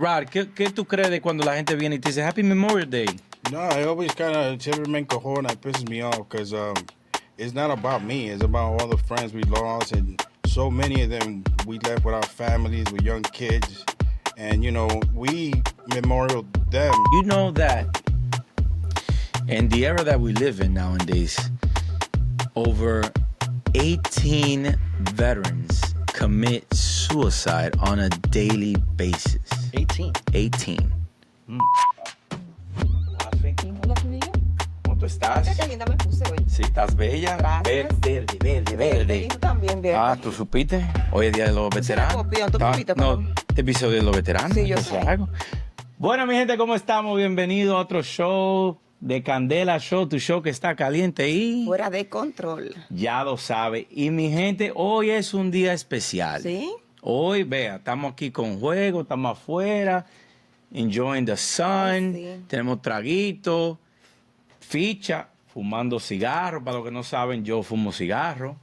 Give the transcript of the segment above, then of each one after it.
Rod, ¿qué tú crees de cuando la gente viene y te dice Happy Memorial Day? No, I always kind of siempre me encojona. It pisses me off because it's not about me. It's about all the friends we lost, and so many of them we left with our families, with young kids, and we memorial them. You know that in the era that we live in nowadays, over 18 veterans commit suicide on a daily basis. 18. 18. ¿Cómo tú estás? Qué linda me puse hoy. Sí, estás bella. Gracias. Verde. Y tú también, verde. Ah, ¿tú supiste? Hoy es Día de los Veteranos. copión, ¿tú supiste, No, papá? este episodio de los veteranos. Sí, yo ¿Eso es sé. algo? Bueno, mi gente, ¿cómo estamos? Bienvenidos a otro show de Candela Show, tu show que está caliente y Fuera de control. ya lo sabe. Y mi gente, hoy es un día especial. ¿Sí? Hoy, vea, estamos aquí con juego, estamos afuera, enjoying the sun, Ay, sí. tenemos traguito, ficha, fumando cigarro. Para los que no saben, yo fumo cigarro.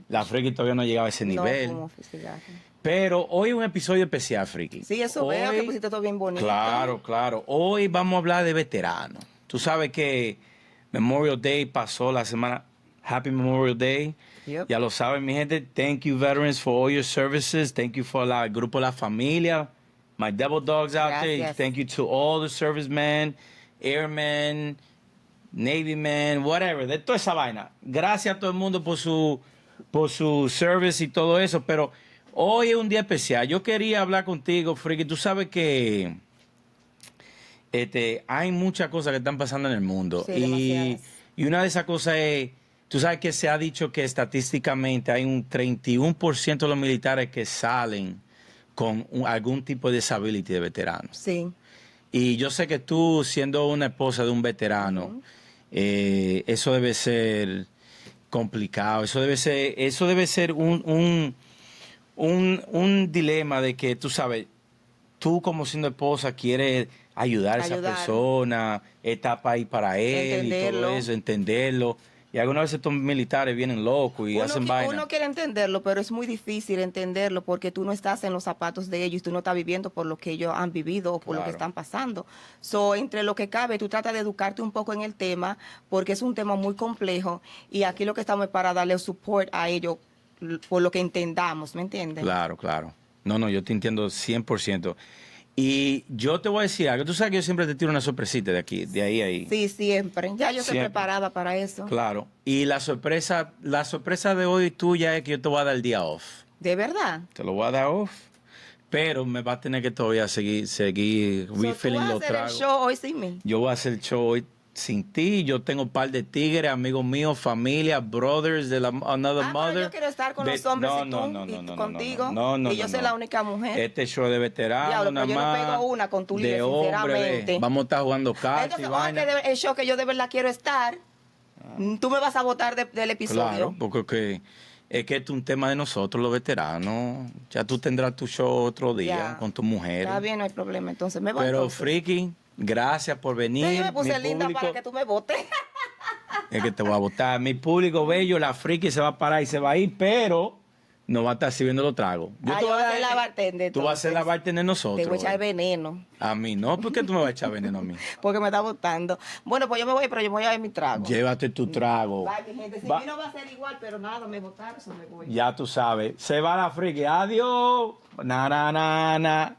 La Friki todavía no llegaba a ese nivel. No fumo cigarro. Pero hoy es un episodio especial, Friki. Sí, eso Hoy- veo que pusiste todo bien bonito. Claro. Hoy vamos a hablar de veteranos. Tú sabes que Memorial Day pasó la semana. Happy Memorial Day. Yep. Ya lo saben, mi gente. Thank you, veterans, for all your services. Thank you for el grupo La Familia. My devil dogs out there. Gracias. Thank you to all the servicemen, airmen, Navy men, whatever. De toda esa vaina. Gracias a todo el mundo por su service y todo eso. Pero hoy es un día especial. Yo quería hablar contigo, Friki. Tú sabes que hay muchas cosas que están pasando en el mundo. Sí, y demasiadas. una de esas cosas es, tú sabes que se ha dicho que estadísticamente hay un 31% de los militares que salen con algún tipo de disability de veteranos. Sí. Y yo sé que tú, siendo una esposa de un veterano, eso debe ser complicado. Eso debe ser un dilema de que, tú sabes, tú como siendo esposa quieres ayudar a esa persona, está para ir para él y todo Entenderlo. eso, entenderlo. Y algunas veces estos militares vienen locos y hacen vaina. Uno quiere entenderlo, pero es muy difícil entenderlo porque tú no estás en los zapatos de ellos, tú no estás viviendo por lo que ellos han vivido o por lo que Claro. están pasando. So, entre lo que cabe, tú tratas de educarte un poco en el tema porque es un tema muy complejo y aquí lo que estamos es para darle support a ellos por lo que entendamos, ¿me entiendes? Claro. No, yo te entiendo 100%. Y yo te voy a decir algo. Tú sabes que yo siempre te tiro una sorpresita de aquí, de ahí. Sí, siempre. Ya yo estoy Siempre. preparada para eso. Claro. Y la sorpresa de hoy tuya es que yo te voy a dar el día off. ¿De verdad? Te lo voy a dar off. Pero me va a tener que todavía seguir So, ¿tú refilling vas a los hacer el tragos. show hoy sin mí? Yo voy a hacer el show hoy sin ti. Yo tengo un par de tigres, amigos míos, familia, brothers de Another Pero Mother. yo quiero estar con los hombres y tú, contigo. No, y yo soy la única mujer. Este show de veteranos, Diablo, nada pero yo no más. pego una con tu de líder, hombre, sinceramente. vamos a estar jugando cartas y Entonces, vaina. el show que yo de verdad quiero estar, tú me vas a votar del episodio. Claro, porque es que es un tema de nosotros, los veteranos. Ya tú tendrás tu show otro día Ya. con tu mujer. Está bien, no hay problema. Entonces me voy. Pero, entonces. Friki, gracias por venir. Sí, yo me puse Mi linda público- para que tú me votes. Es que te voy a votar. Mi público bello, la Friki se va a parar y se va a ir, pero no va a estar sirviendo los tragos. Yo voy a ser la bartender. Tú vas a ser la bartender de nosotros. Te voy a echar hoy. veneno, A mí no, ¿por qué tú me vas a echar veneno a mí? porque me está votando. Bueno, pues yo me voy, pero yo me voy a ver mi trago. Llévate tu trago. Bye, mi gente. Si Va- mí no va a ser igual, pero nada, me votaron, eso me voy. Ya tú sabes. Se va la Friki. Adiós. Na.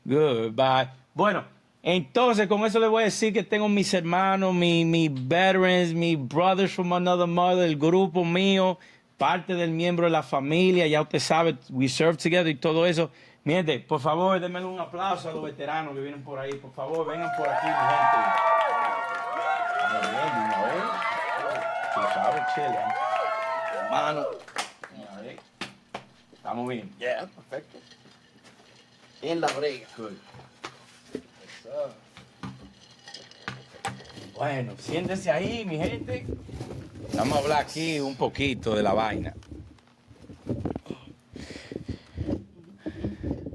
Goodbye. Bueno, entonces con eso le voy a decir que tengo mis hermanos, mis veterans, mis brothers from another mother, el grupo mío, parte del miembro de la familia. Ya usted sabe, we serve together y todo eso. Mi gente, por favor, denme un aplauso a los veteranos que vienen por ahí. Por favor, vengan por aquí, mi gente. Muy bien, una vez. Tú sabes, chile. Hermano. Ahí. Estamos bien. Yeah, perfecto. En la brega. Good. Bueno, siéntense ahí, mi gente. Vamos a hablar aquí un poquito de la vaina.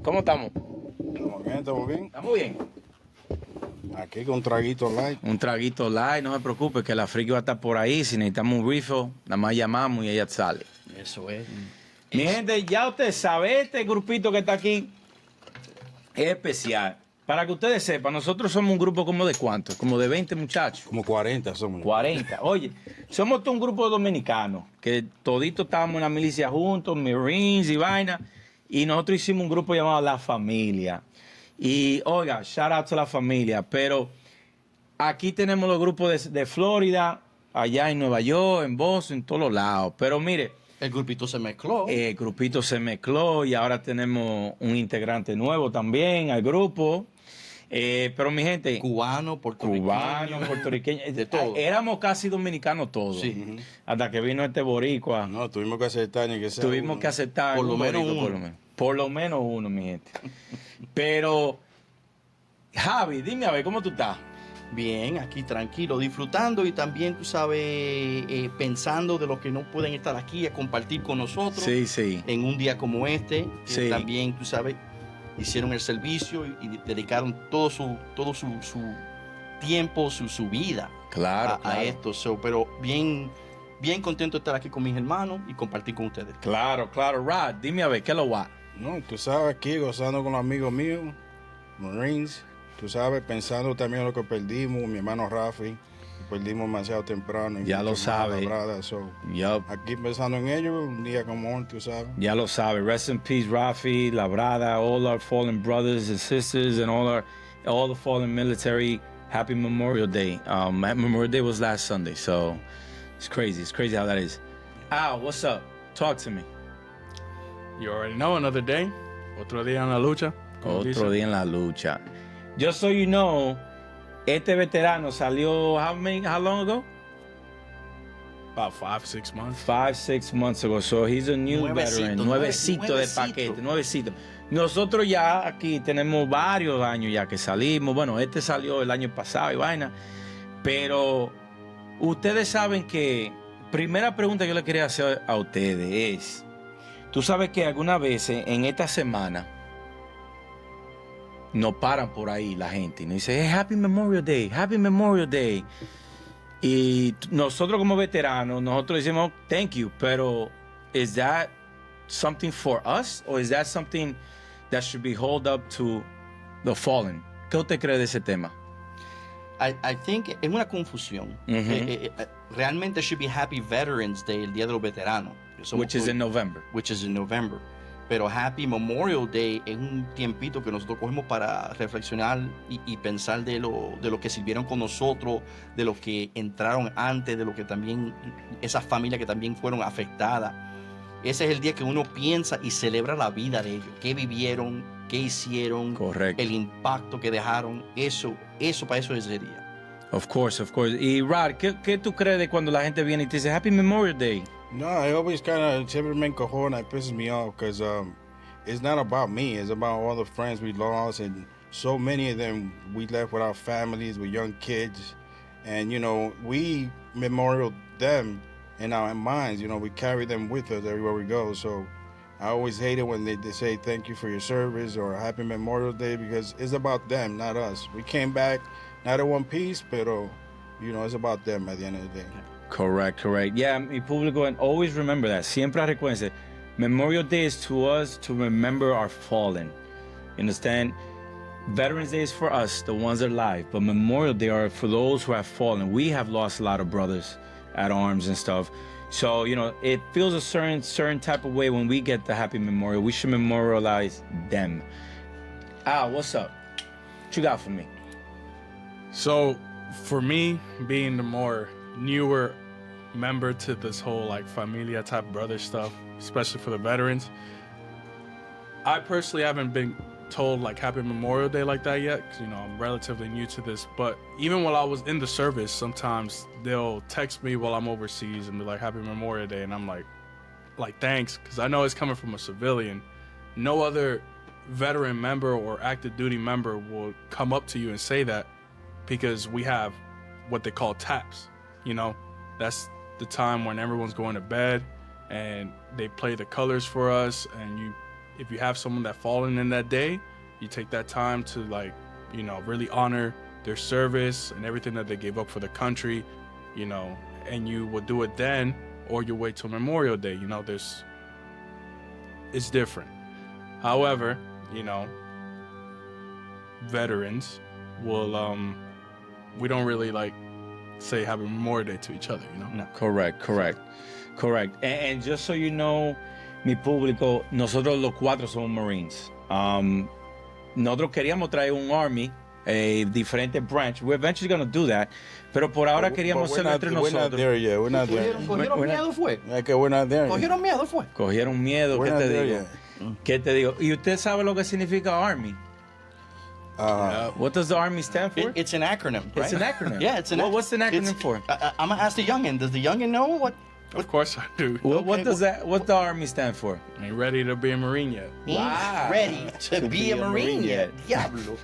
¿Cómo estamos? Estamos bien. ¿Estamos bien? Aquí con un traguito light. Un traguito light, no me preocupes, que la Friki va a estar por ahí. Si necesitamos un refill, nada más llamamos y ella sale. Eso es. Mi gente, ya usted sabe, este grupito que está aquí, es especial. Para que ustedes sepan, nosotros somos un grupo como de ¿cuántos? Como de 20 muchachos. Como 40 somos. 40. Oye, somos todo un grupo de dominicanos que toditos estábamos en la milicia juntos, Marines y vaina. Y nosotros hicimos un grupo llamado La Familia. Y oiga, shout out to La Familia. Pero aquí tenemos los grupos de Florida, allá en Nueva York, en Boston, en todos los lados. Pero mire, El grupito se mezcló. el grupito se mezcló y ahora tenemos un integrante nuevo también al grupo. Pero mi gente, Cubano, puertorriqueño, de todo. éramos casi dominicanos todos. Sí. Hasta que vino este boricua. No, tuvimos que aceptar ni que sea. Tuvimos uno. que aceptar Por lo un menos boricua, uno. por lo menos. Por lo menos uno, mi gente. Pero, Javi, dime a ver, ¿cómo tú estás? Bien, aquí tranquilo, disfrutando y también, tú sabes, pensando de los que no pueden estar aquí a compartir con nosotros Sí, sí. en un día como este. Que Sí. también, tú sabes, hicieron el servicio y dedicaron todo su tiempo, su vida Claro, a claro. esto. Pero bien contento de estar aquí con mis hermanos y compartir con ustedes. Claro, claro. Rod, dime a ver, ¿qué lo va? No, tú sabes, aquí gozando con los amigos míos, Marines. Tú sabes, pensando también en lo que perdimos, mi hermano Rafi. Perdimos demasiado temprano. y Ya mi lo hermana sabe. Labrada, so, Yup. aquí pensando en ellos, un día como hoy, tú sabes. Ya lo sabe. Rest in peace, Rafi, Labrada, all our fallen brothers and sisters, and all the fallen military. Happy Memorial Day. Memorial Day was last Sunday, so it's crazy. It's crazy how that is. Al, what's up? Talk to me. You already know, another day. Otro día en la lucha. como dice. Otro día en la lucha. Just so you know, este veterano salió how long ago? About 5-6 months. 5-6 months ago. So he's a new veteran. Nuevecito de paquete, nuevecito. Nosotros ya aquí tenemos varios años ya que salimos. Bueno, este salió el año pasado y vaina. Pero ustedes saben que, primera pregunta que yo le quería hacer a ustedes es, tú sabes que algunas veces en esta semana nos paran por ahí la gente y nos dice, hey, Happy Memorial Day, Happy Memorial Day. Y nosotros como veteranos, nosotros decimos thank you, pero is that something for us or is that something that should be held up to the fallen? ¿Qué usted cree de ese tema? I think es una confusión. Realmente should be Happy Veterans Day, el Día de los Veteranos. Which is in November. Which is in November. Pero Happy Memorial Day es un tiempito que nosotros cogemos para reflexionar y pensar de lo que sirvieron con nosotros, de los que entraron antes, de lo que también, esas familias que también fueron afectadas. Ese es el día que uno piensa y celebra la vida de ellos, qué vivieron, qué hicieron, Correcto. el impacto que dejaron, eso para eso es ese día. Of course, of course. Y Rod, ¿qué tú crees de cuando la gente viene y te dice Happy Memorial Day? No, I always kind of, siempre me encojona, it pisses me off because it's not about me. It's about all the friends we lost, and so many of them we left with our families, with young kids. And, you know, we memorial them in our minds. You know, we carry them with us everywhere we go. So I always hate it when they say thank you for your service or Happy Memorial Day because it's about them, not us. We came back not in one piece, pero, you know, it's about them at the end of the day. Correct. Yeah, mi público, and always remember that. Siempre recuérdense, Memorial Day is to us to remember our fallen. You understand? Veterans Day is for us, the ones that are alive, but Memorial Day are for those who have fallen. We have lost a lot of brothers at arms and stuff. So, you know, it feels a certain type of way when we get the Happy Memorial. We should memorialize them. Al, what's up? What you got for me? So, for me, being the more newer member to this whole like familia type brother stuff, especially for the veterans, I personally haven't been told like Happy Memorial Day like that yet, because, you know, I'm relatively new to this. But even while I was in the service, sometimes they'll text me while I'm overseas and be like Happy Memorial Day, and I'm like thanks, because I know it's coming from a civilian. No other veteran member or active duty member will come up to you and say that, because we have what they call taps. You know, that's the time when everyone's going to bed and they play the colors for us, and if you have someone that fallen in that day, you take that time to, like, you know, really honor their service and everything that they gave up for the country, you know, and you will do it then, or you wait till Memorial Day. You know, it's different. However, you know, veterans will we don't really like say Happy Memorial Day to each other, you know. No. Correct. And just so you know, mi público, nosotros los cuatro somos Marines. Nosotros queríamos traer un Army, a different branch. We're eventually going to do that. Pero por ahora queríamos But hacerlo entre we're not nosotros. there yet. We're not there. Cogieron miedo fue. Okay, we're not there yet. Cogieron miedo fue. Cogieron miedo, We're ¿qué not te there digo? yet. ¿Qué te digo? ¿Y usted sabe lo que significa Army? What does the Army stand for? It's an acronym, right? It's an acronym. Yeah, it's an Well, what's an acronym it's- for? I'm gonna ask the youngin. Does the youngin know what? Of course I do. What does that? What the Army stand for? Ain't ready to be a Marine yet. He's ready to be a Marine yet. Diablo.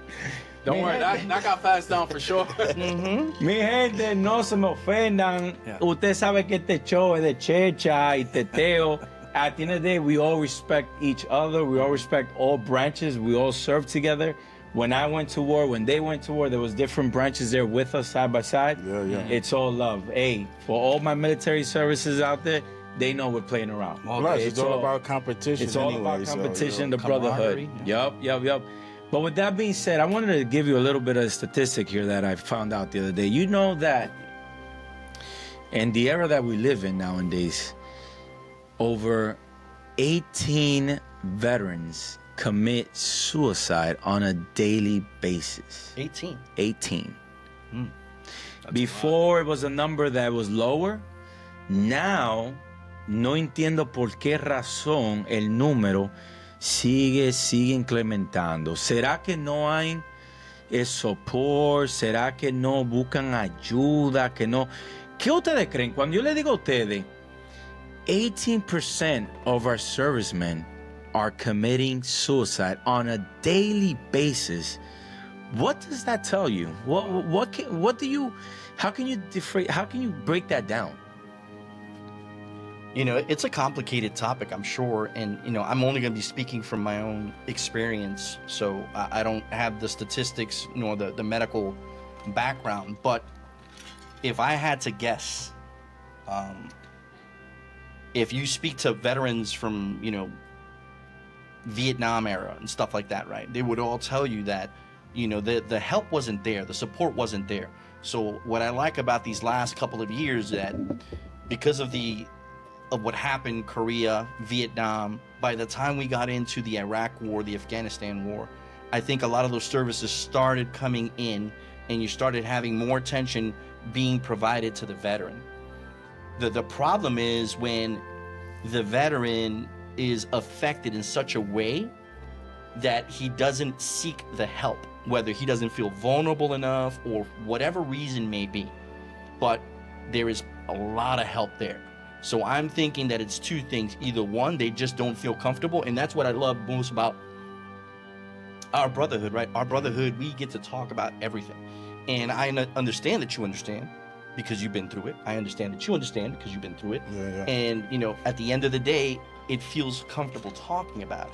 Don't worry, that got passed down for sure. Mi gente, no se me ofendan. Yeah. Usted sabe que este show es de checha y teteo. At the end of the day, we all respect each other. We all respect all branches. We all serve together. When I went to war, when they went to war, there was different branches there with us side by side. Yeah. It's all love. Hey, for all my military services out there, they know we're playing around. Plus, it's all about competition. It's all anyway, about so, competition, you know. the brotherhood. camaraderie, Yup. But with that being said, I wanted to give you a little bit of a statistic here that I found out the other day. You know that in the era that we live in nowadays, over 18 veterans commit suicide on a daily basis. 18. 18. Before it was a number that was lower. Now, no entiendo por qué razón el número sigue incrementando. ¿Será que no hay support? ¿Será que no buscan ayuda? ¿Que no? ¿Qué ustedes creen? Cuando yo le digo a ustedes, 18% of our servicemen are committing suicide on a daily basis. What does that tell you? How can you break that down? You know, it's a complicated topic, I'm sure, and you know, I'm only going to be speaking from my own experience, so I don't have the statistics nor the medical background. But if I had to guess, if you speak to veterans from, you know, Vietnam era and stuff like that, right, they would all tell you that, you know, the help wasn't there, the support wasn't there. So what I like about these last couple of years, that because of what happened, Korea, Vietnam, by the time we got into the Iraq war, the Afghanistan war, I think a lot of those services started coming in, and you started having more attention being provided to the veteran. The problem is when the veteran is affected in such a way that he doesn't seek the help, whether he doesn't feel vulnerable enough or whatever reason may be. But there is a lot of help there. So I'm thinking that it's two things. Either one, they just don't feel comfortable, and that's what I love most about our brotherhood, right? Our brotherhood, we get to talk about everything. And I understand that you understand because you've been through it. I understand that you understand because you've been through it. Yeah. And, you know, at the end of the day, it feels comfortable talking about it.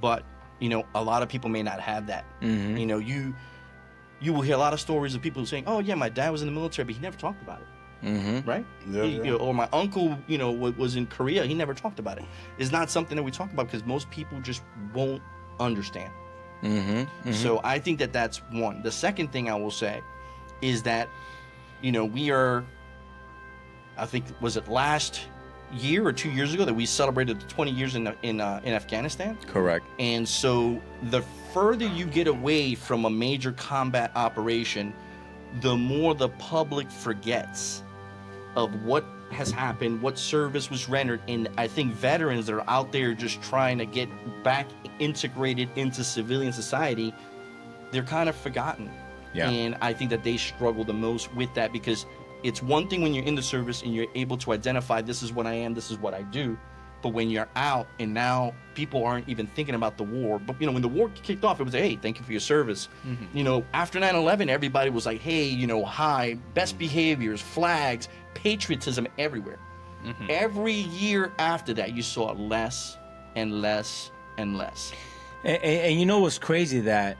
But, you know, a lot of people may not have that. Mm-hmm. You know, you will hear a lot of stories of people saying, oh, yeah, my dad was in the military, but he never talked about it. Mm-hmm. Right? Yeah. You know, or my uncle, you know, was in Korea. He never talked about it. It's not something that we talk about because most people just won't understand. Mm-hmm. Mm-hmm. So I think that that's one. The second thing I will say is that, you know, we are, I think, was it last year or 2 years ago that we celebrated the 20 years in Afghanistan? Correct. And so the further you get away from a major combat operation, the more the public forgets of what has happened, what service was rendered. And I think veterans that are out there just trying to get back integrated into civilian society, they're kind of forgotten. Yeah. And I think that they struggle the most with that, because it's one thing when you're in the service and you're able to identify, this is what I am, this is what I do. But when you're out and now people aren't even thinking about the war. But, you know, when the war kicked off, it was, hey, thank you for your service. Mm-hmm. You know, after 9/11, everybody was like, hey, you know, hi, best behaviors, flags, patriotism everywhere. Mm-hmm. Every year after that, you saw less and less and less. And you know what's crazy? That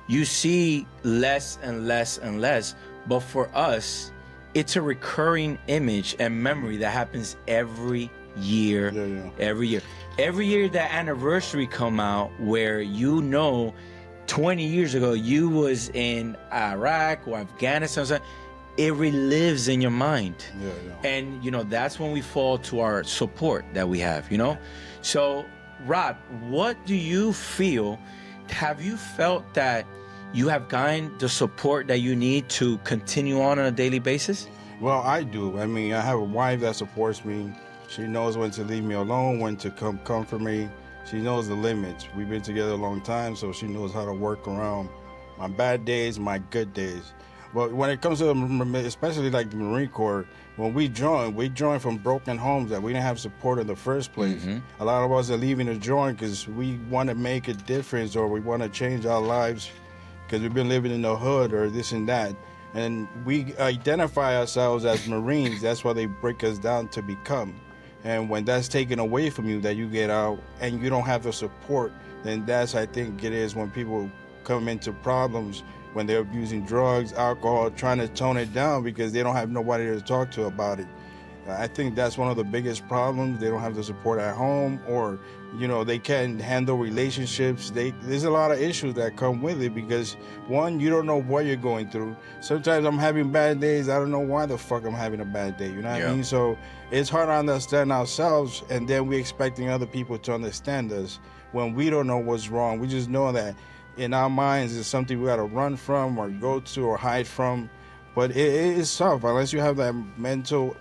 you see less and less and less, but for us, it's a recurring image and memory that happens every year. Yeah. Every year that anniversary come out where, you know, 20 years ago you was in Iraq or Afghanistan, so it relives in your mind. Yeah. And, that's when we fall to our support that we have, So, Rob, what do you feel? Have you felt that you have gotten the support that you need to continue on a daily basis? Well, I do. I mean, I have a wife that supports me. She knows when to leave me alone, when to come comfort me. She knows the limits. We've been together a long time, so she knows how to work around my bad days, my good days. But when it comes to, especially like the Marine Corps, when we joined from broken homes that we didn't have support in the first place. Mm-hmm. A lot of us are leaving to join because we want to make a difference or we want to change our lives because we've been living in the hood or this and that. And we identify ourselves as Marines. That's why they break us down to become. And when that's taken away from you, that you get out and you don't have the support, then that's, I think, it is when people come into problems when they're using drugs, alcohol, trying to tone it down because they don't have nobody to talk to about it. I think that's one of the biggest problems. They don't have the support at home, or they can't handle relationships. There's a lot of issues that come with it because, one, you don't know what you're going through. Sometimes I'm having bad days. I don't know why the fuck I'm having a bad day. You know what I mean? So it's hard to understand ourselves, and then we're expecting other people to understand us when we don't know what's wrong. We just know that in our minds it's something we got to run from or go to or hide from. But it is tough unless you have that mental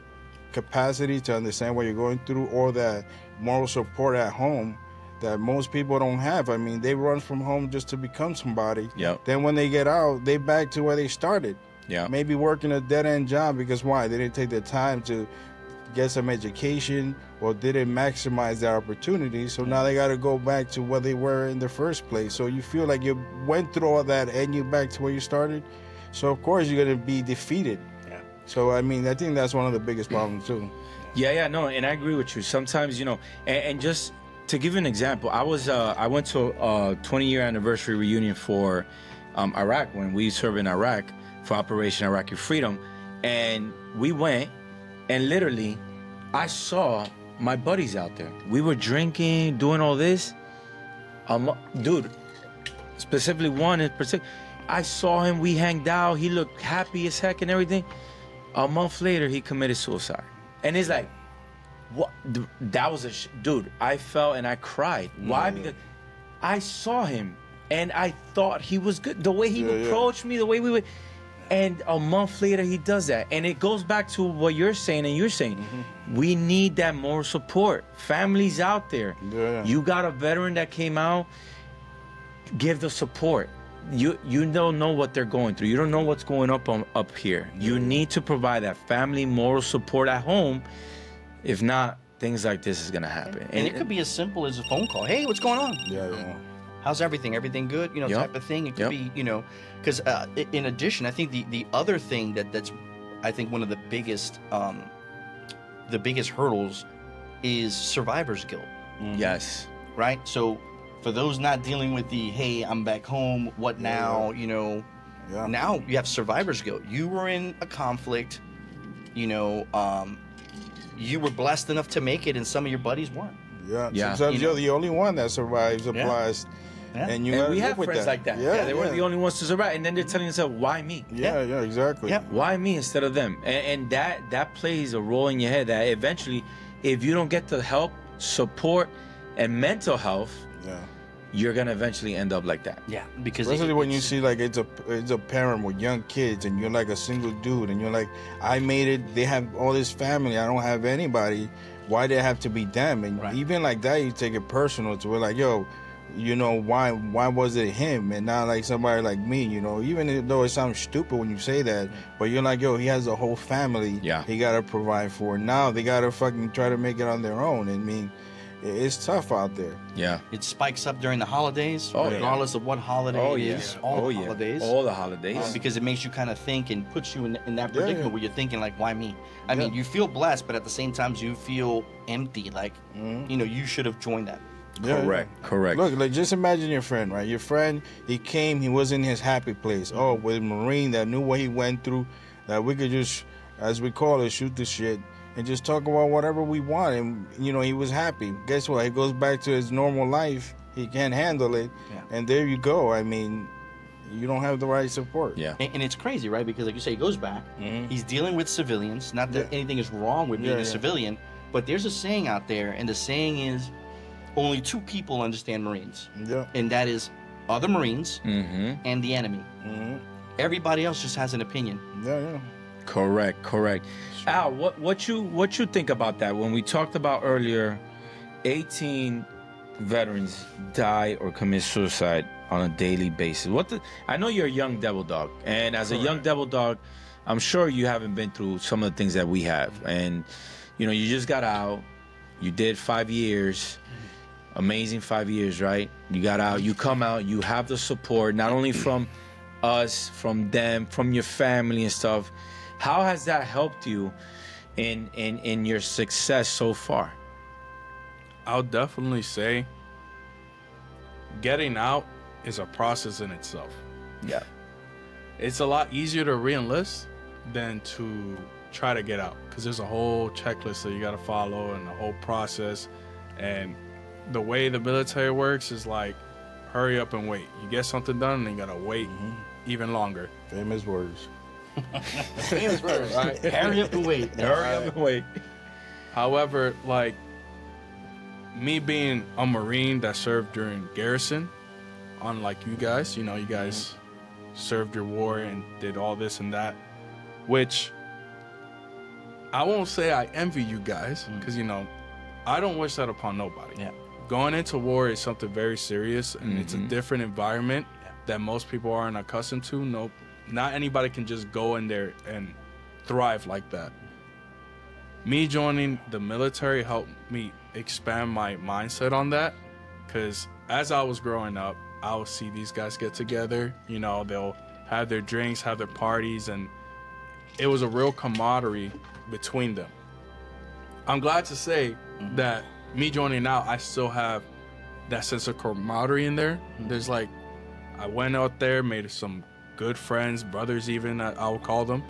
capacity to understand what you're going through or that moral support at home that most people don't have. I mean, they run from home just to become somebody. Yep. Then when they get out, they back to where they started. Yeah. Maybe working a dead-end job because why? They didn't take the time to get some education or didn't maximize their opportunities. So now they got to go back to where they were in the first place. So you feel like you went through all that and you're back to where you started. So of course you're going to be defeated. So, I mean, I think that's one of the biggest problems, too. No, and I agree with you. Sometimes, and just to give you an example, I went to a 20-year anniversary reunion for Iraq when we served in Iraq for Operation Iraqi Freedom. And we went, and literally, I saw my buddies out there. We were drinking, doing all this. Dude, specifically one in particular, I saw him, we hanged out, he looked happy as heck and everything. A month later, he committed suicide. And it's like, what? That was dude, I felt and I cried. Why? Because I saw him and I thought he was good. The way he approached me, the way we would. And a month later, he does that. And it goes back to what you're saying and you're saying. Mm-hmm. We need that moral support. Families out there. Yeah. You got a veteran that came out, give the support. You don't know what they're going through. You don't know what's going up here. You need to provide that family moral support at home. If not, things like this is gonna happen. And it could be as simple as a phone call. Hey, what's going on? Yeah. How's everything? Everything good? Type of thing. It could be, because in addition, I think the other thing that's, I think one of the biggest hurdles is survivor's guilt. Mm-hmm. Yes. Right. So, for those not dealing with the, hey, I'm back home, what now, now you have survivor's guilt. You were in a conflict, you were blessed enough to make it and some of your buddies weren't. Yeah. Sometimes you're the only one that survives a blast. Yeah. And we have friends like that. Yeah, they were the only ones to survive. And then they're telling themselves, why me? Yeah, exactly. Yeah. Why me instead of them? And that plays a role in your head that eventually, if you don't get the help, support, and mental health, you're gonna eventually end up like that. Yeah, because especially when you see like it's a parent with young kids and you're like a single dude and you're like, I made it. They have all this family. I don't have anybody. Why they have to be them? And even like that, you take it personal to where like, yo, why was it him and not like somebody like me? Even though it sounds stupid when you say that, but you're like, yo, he has a whole family. Yeah, he gotta provide for. Now they gotta fucking try to make it on their own. I mean, it's tough out there. Yeah. It spikes up during the holidays, regardless of what holiday it is. All the holidays. All the holidays. Because it makes you kind of think and puts you in that predicament where you're thinking, like, why me? I mean, you feel blessed, but at the same time, you feel empty. Like, you should have joined that. Correct. Look, like, just imagine your friend, right? Your friend, he came, he was in his happy place. Oh, with a Marine that knew what he went through, that we could just, as we call it, shoot the shit. And just talk about whatever we want. And, he was happy. Guess what? He goes back to his normal life he can't handle it, and there you go. I mean, you don't have the right support. Yeah. And it's crazy, right? Because like you say, he goes back. He's dealing with civilians. Not that anything is wrong with being a civilian, but there's a saying out there, and the saying is, only two people understand Marines. Yeah. And that is other Marines and the enemy. Everybody else just has an opinion. Yeah. Correct. Al, what you think about that? When we talked about earlier, 18 veterans die or commit suicide on a daily basis. I know you're a young devil dog, and as a young devil dog, I'm sure you haven't been through some of the things that we have. And you know, you just got out, you did 5 years, amazing 5 years, right? You got out, you come out, you have the support not only from us, from them, from your family and stuff. How has that helped you in your success so far? I'll definitely say getting out is a process in itself. Yeah. It's a lot easier to re-enlist than to try to get out, because there's a whole checklist that you got to follow and a whole process. And the way the military works is like, hurry up and wait. You get something done and you got to wait even longer. Famous words. Famous words, right? Hurry up and wait. Hurry up and wait. However, like me being a Marine that served during garrison, unlike you guys, you know, you guys served your war and did all this and that, which I won't say I envy you guys, because, you know, I don't wish that upon nobody. Yeah. Going into war is something very serious, and it's a different environment that most people aren't accustomed to. Nope. Not anybody can just go in there and thrive like that. Me joining the military helped me expand my mindset on that, because as I was growing up, I would see these guys get together, you know, they'll have their drinks, have their parties, and it was a real camaraderie between them. I'm glad to say that me joining now, I still have that sense of camaraderie in there. There's like, I went out there, made some good friends, brothers even, I would call them.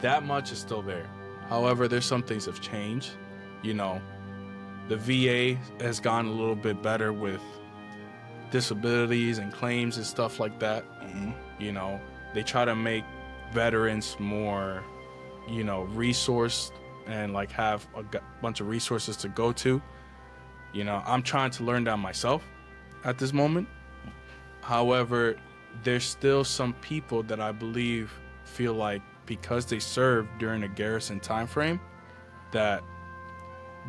That much is still there. However, there's some things have changed. You know, the VA has gone a little bit better with disabilities and claims and stuff like that. You know, they try to make veterans more, you know, resourced and like have a bunch of resources to go to. You know, I'm trying to learn that myself at this moment. However, there's still some people that I believe feel like because they served during a garrison time frame that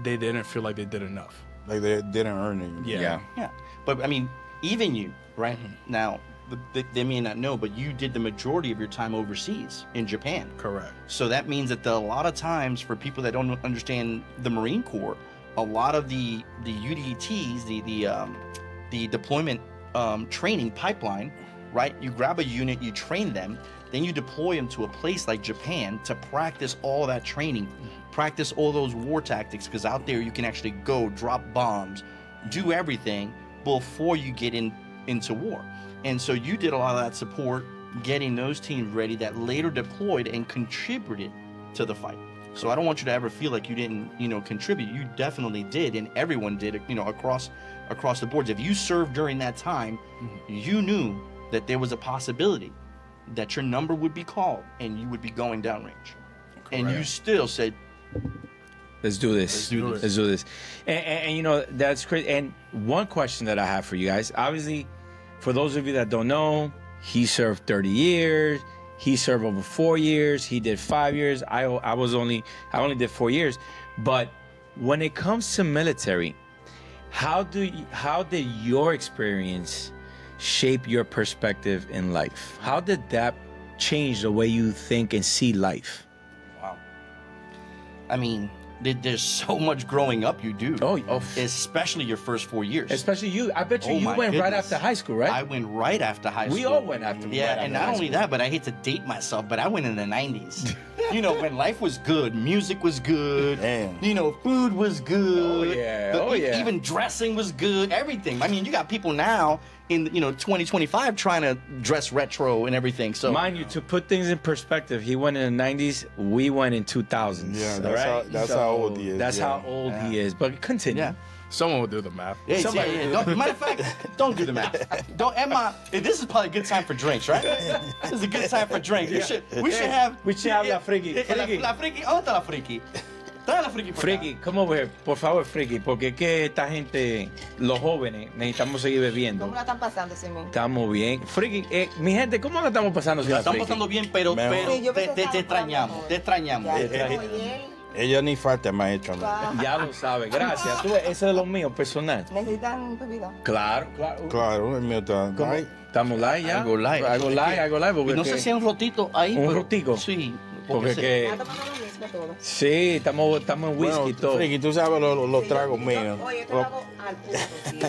they didn't feel like they did enough. Like they didn't earn it. Yeah. But I mean, even you, right? Now, they may not know, but you did the majority of your time overseas in Japan. Correct. So that means that a lot of times, for people that don't understand the Marine Corps, a lot of the UDTs, the deployment training pipeline, right? You grab a unit, you train them, then you deploy them to a place like Japan to practice all that training, practice all those war tactics, because out there you can actually go drop bombs, do everything before you get into war. And so you did a lot of that support, getting those teams ready that later deployed and contributed to the fight. So I don't want you to ever feel like you didn't, you know, contribute. You definitely did, and everyone did, you know, across the boards. If you served during that time, you knew that there was a possibility that your number would be called and you would be going downrange. And you still said, Let's do this. Let's do this. And you know, that's crazy. And one question that I have for you guys, obviously, for those of you that don't know, he served 30 years. He served over 4 years. He did 5 years. I only did 4 years. But when it comes to military, how did your experience shape your perspective in life? How did that change the way you think and see life? wow. I mean, there's so much growing up you do. Oh. Especially your first 4 years. Especially you. I bet you Oh you my went right goodness. after high school, right? I went right after high school. We all went after. Yeah, right and after not high only school. that, but I hate to date myself, but I went in the 90s. You know, when life was good, music was good, Damn. you know, food was good. Oh, yeah. Even dressing was good, everything. I mean, you got people now in, you know, 2025 trying to dress retro and everything. So Mind you, to put things in perspective, he went in the 90s, we went in 2000s. Yeah, all right? that's how old he is. That's yeah. how old he is. But continue. yeah. Someone will do the math. Yeah, Somebody- Matter of fact, don't do the math. Don't, Emma. This is probably a good time for drinks, right? This is a good time for drinks. We should have la friki. Friki. La friki. ¿Dónde está la friki? Trae la friki por acá. Friki, come over here, por favor, Friki, porque es que esta gente, los jóvenes, necesitamos seguir bebiendo. ¿Cómo la están pasando, Simón? Estamos bien. Friki, mi gente, ¿cómo la estamos pasando sin La la estamos Friki? pasando bien, pero Mejor. Sí, yo pensé que te estaba extrañamos, mejor. te extrañamos. Ya, como él, Ella ni falta, maestro. Ya lo sabes, gracias. Tú, ese es de lo mío, personal. necesitan bebida. Claro, claro. Claro, el mío está. ¿Cómo? Ay, Estamos live ya. Algo light. Algo live. Porque No sé que- si hay un rotito ahí. ¿Un pero- rotico? Sí. Porque que... Está tomando lo mismo todo. Sí, estamos en whisky bueno, y todo. Friki, tú sabes los Sí, tragos yo- míos. Oye, yo te lo hago al punto, sí.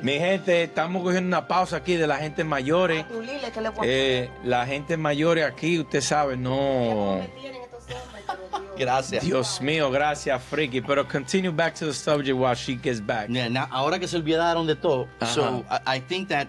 Mi gente, estamos cogiendo una pausa aquí de la gente mayores. A tu Lile, ¿qué le voy a poner? La gente mayores aquí, usted sabe, Mira cómo no... me tienen estos hombres, pero Dios. Gracias. Dios mío, gracias, Friki. Pero continue back to the subject while she gets back. Yeah, ahora que se olvidaron de todo, Ajá. so I think that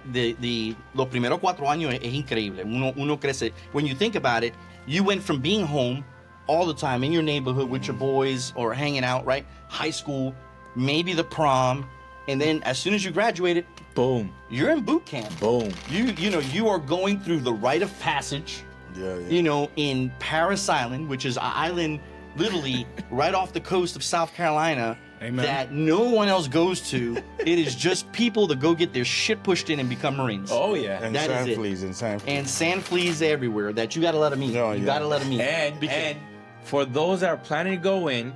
los primeros 4 años es increíble. Uno crece. When you think about it, you went from being home all the time in your neighborhood with your boys or hanging out, right? High school, maybe the prom, and then as soon as you graduated, Boom, you're in boot camp. boom. You are going through the rite of passage. Yeah. In Paris Island, which is an island literally right off the coast of South Carolina, Amen. that no one else goes to. It is just people that go get their shit pushed in and become Marines. Oh, yeah. And that is sand it. fleas and sand fleas. And sand fleas everywhere that you gotta let them eat. Oh, you yeah. gotta let them eat. And for those that are planning to go in,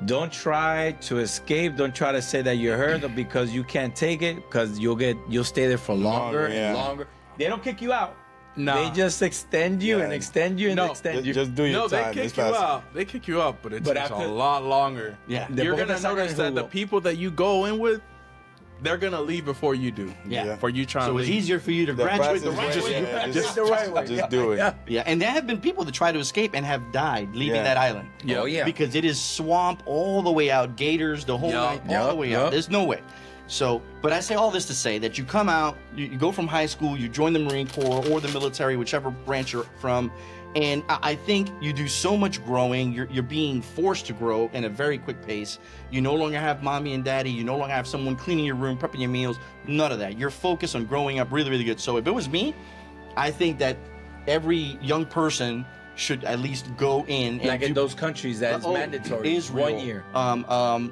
don't try to escape. Don't try to say that you're hurt because you can't take it because you'll stay there for longer yeah. and longer. They don't kick you out. Nah. They just extend you Yeah. and extend you and No, extend you. Just do your No, they time. kick It's you fast. out. They kick you out, but it But takes after- a lot longer. Yeah. You're Después gonna te sacan notice el that the jugo. people that you go in with, they're gonna leave before you do. Yeah. For you trying So to it's leave. easier for you to The graduate the fastest right way, way. yeah, Just the right way. Just do it. Yeah. Yeah, and there have been people that try to escape and have died leaving Yeah. that island. Yeah. Oh, yeah. Because it is swamp all the way out, gators, the whole Yup. night, all the way Yup. out. There's no way. So, but I say all this to say that you come out, you go from high school, you join the Marine Corps or the military, whichever branch you're from, and I think you do so much growing. You're being forced to grow in a very quick pace. You no longer have mommy and daddy. You no longer have someone cleaning your room, prepping your meals. None of that. You're focused on growing up really, really good. So if it was me, I think that every young person should at least go in and Like in do- those countries, that's mandatory. Israel. 1 year.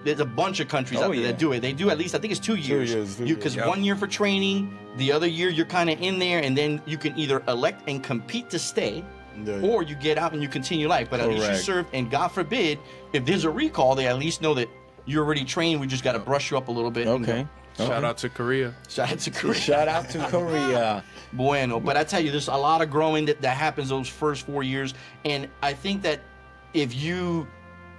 There's a bunch of countries Oh, out there yeah. that do it. They do at least, I think it's 2 years. years, 2 Because years. 1 year for training, the other year you're kind of in there, and then you can either elect and compete to stay, Yeah. or you get out and you continue life. But at least you Correct. serve, and God forbid, if there's a recall, they at least know that you're already trained. We just got to brush you up a little bit. Okay. Shout out to Korea. Shout out to Korea. Shout out to Korea. Bueno, but I tell you, there's a lot of growing that happens those first 4 years, and I think that if you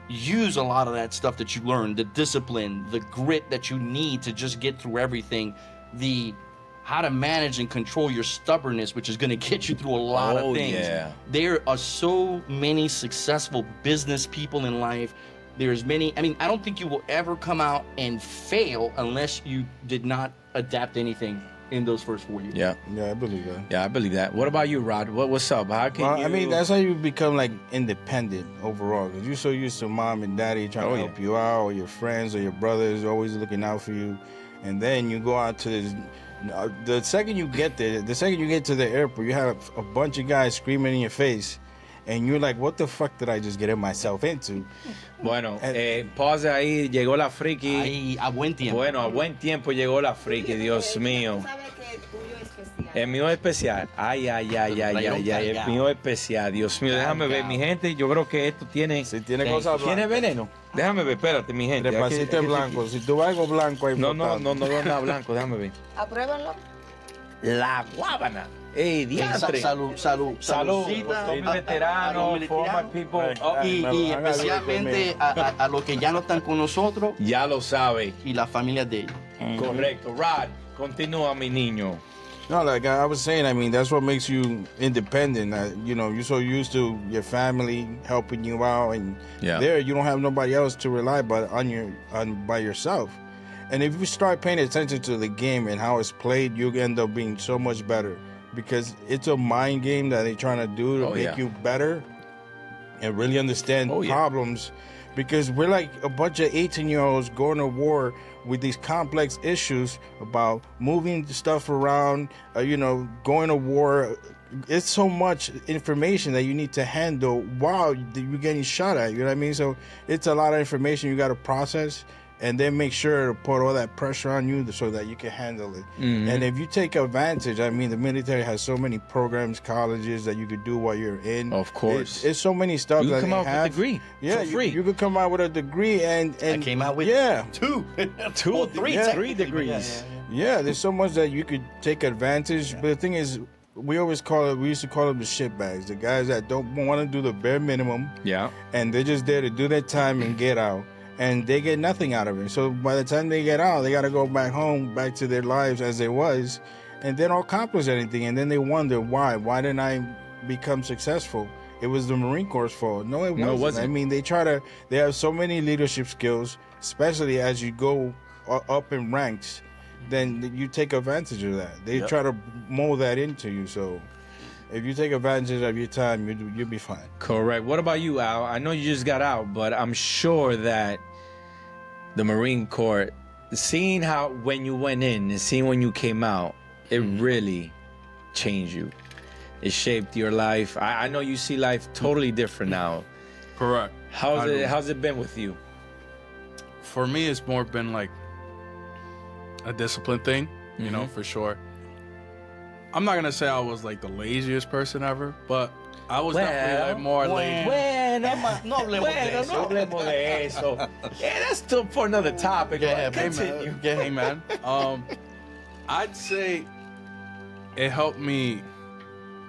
use a lot of that stuff that you learn, the discipline, the grit that you need to just get through everything, the how to manage and control your stubbornness, which is going to get you through a lot Oh, of things. yeah. There are so many successful business people in life. There's many. I mean, I don't think you will ever come out and fail unless you did not adapt anything in those first 4 years. Yeah. Yeah, I believe that. Yeah, I believe that. What about you, Rod? What's up? How can Well, you... I mean, that's how you become like independent overall. Because you're so used to mom and daddy trying Oh, to yeah. help you out, or your friends or your brothers always looking out for you. And then you go out to this. The second you get there, the second you get to the airport, you have a bunch of guys screaming in your face. And you're like, what the fuck did I just get myself into? Bueno, pause ahí. Llegó la friki. Ahí, a buen tiempo. Bueno, a buen tiempo llegó la friki, Dios mío. Tú sabes que el tuyo es especial. El mío es especial. Ay, ay, ay, ay, ay, ay. El mío es especial. Dios mío, déjame ver, mi gente. Yo creo que esto tiene... Si tiene Sí. cosas ¿Tiene blancas. veneno? Déjame ver, espérate, mi gente. Repasito Aquí- blanco. Si tú vas algo blanco ahí No, no, flotando. no, no veo nada blanco. Déjame ver. Apruébenlo. La guábana. Ey, diantre. Salud, salud, Salud. saludcita. Soy A los veterano, former veteranos. people. Oh, Y especialmente a los que ya no están con nosotros ya lo sabe. y las familias de ellos. Correcto. Rod, continúa, mi niño. No, like I was saying, I mean, that's what makes you independent. You know, you're so used to your family helping you out, and Yeah. there you don't have nobody else to rely by yourself. And if you start paying attention to the game and how it's played, you end up being so much better because it's a mind game that they're trying to do to Oh, make yeah. you better and really understand Oh, yeah. problems. because we're like a bunch of 18-year-olds going to war with these complex issues about moving stuff around, going to war. It's so much information that you need to handle while you're getting shot at. You know what I mean? So it's a lot of information you got to process, and then make sure to put all that pressure on you so that you can handle it. And if you take advantage, I mean, the military has so many programs, colleges that you could do while you're in. Of course. It's so many stuff You that can come they out with a have. degree Yeah, for free. You could come out with a degree and I came out with yeah. two, Two, three, yeah. three degrees. Yeah, there's so much that you could take advantage. But the thing is, we used to call them the shitbags, the guys that don't want to do the bare minimum, Yeah. and they're just there to do their time and get out, and they get nothing out of it. So by the time they get out, they got to go back home, back to their lives as it was, and they don't accomplish anything. And then they wonder why didn't I become successful? It was the Marine Corps' fault. No, it wasn't. I mean, they have so many leadership skills, especially as you go up in ranks. Then you take advantage of that. They try to mold that into you. So if you take advantage of your time, you'll be fine. Correct. What about you, Al? I know you just got out, but I'm sure that the Marine Corps, seeing how when you went in and seeing when you came out, it really changed you. It shaped your life. I know you see life totally different now. Correct. How's it been with you? For me, it's more been like a discipline thing, you know, for sure. I'm not gonna say I was like the laziest person ever, but I was definitely like more lazy. No hablemos de eso. Yeah, that's still for another topic. Yeah, Continue. Hey man, I'd say it helped me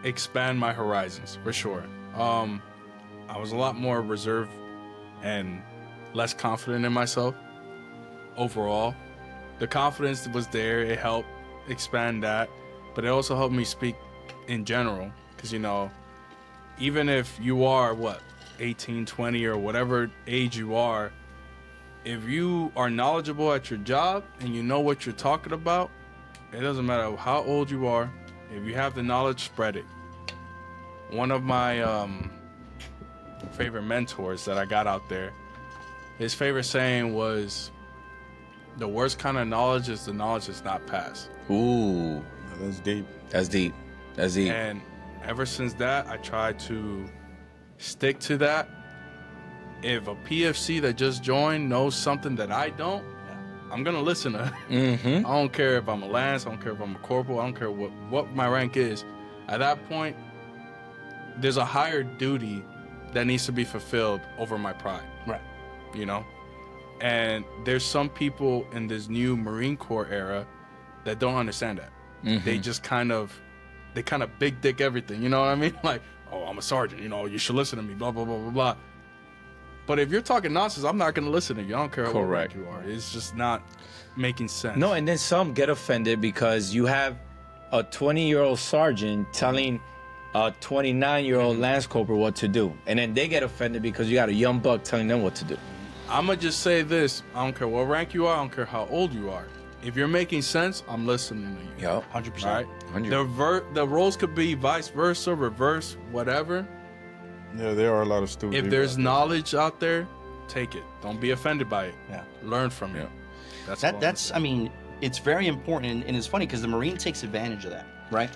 expand my horizons for sure. I was a lot more reserved and less confident in myself overall. The confidence was there. It helped expand that, but it also helped me speak in general, because even if you are 18, 20 or whatever age you are, if you are knowledgeable at your job and you know what you're talking about, it doesn't matter how old you are. If you have the knowledge, spread it. One of my favorite mentors that I got out there, his favorite saying was, the worst kind of knowledge is the knowledge that's not passed. Ooh, That's deep. that's deep. That's deep. And ever since that, I try to stick to that. If a PFC that just joined knows something that I don't, I'm gonna listen to it. Mm-hmm. I don't care if I'm a lance, I don't care if I'm a corporal, I don't care what my rank is. At that point, there's a higher duty that needs to be fulfilled over my pride. Right. And there's some people in this new Marine Corps era that don't understand that. They just kind of big dick everything. You know what I mean? Like, oh, I'm a sergeant. You should listen to me. Blah blah blah blah blah. But if you're talking nonsense, I'm not gonna listen to you. I don't care what rank you are. It's just not making sense. No, and then some get offended because you have a 20-year-old sergeant telling a 29-year-old lance corporal what to do, and then they get offended because you got a young buck telling them what to do. I'm gonna just say this: I don't care what rank you are. I don't care how old you are. If you're making sense, I'm listening to you. Yup. 100%. Right? 100. The roles could be vice versa, reverse, whatever. Yeah, there are a lot of stupid If people there's out there. knowledge out there, take it. Don't be offended by it. Yeah. Learn from it. That's all I'm That's I mean, it's very important, and it's funny because the Marine takes advantage of that, right?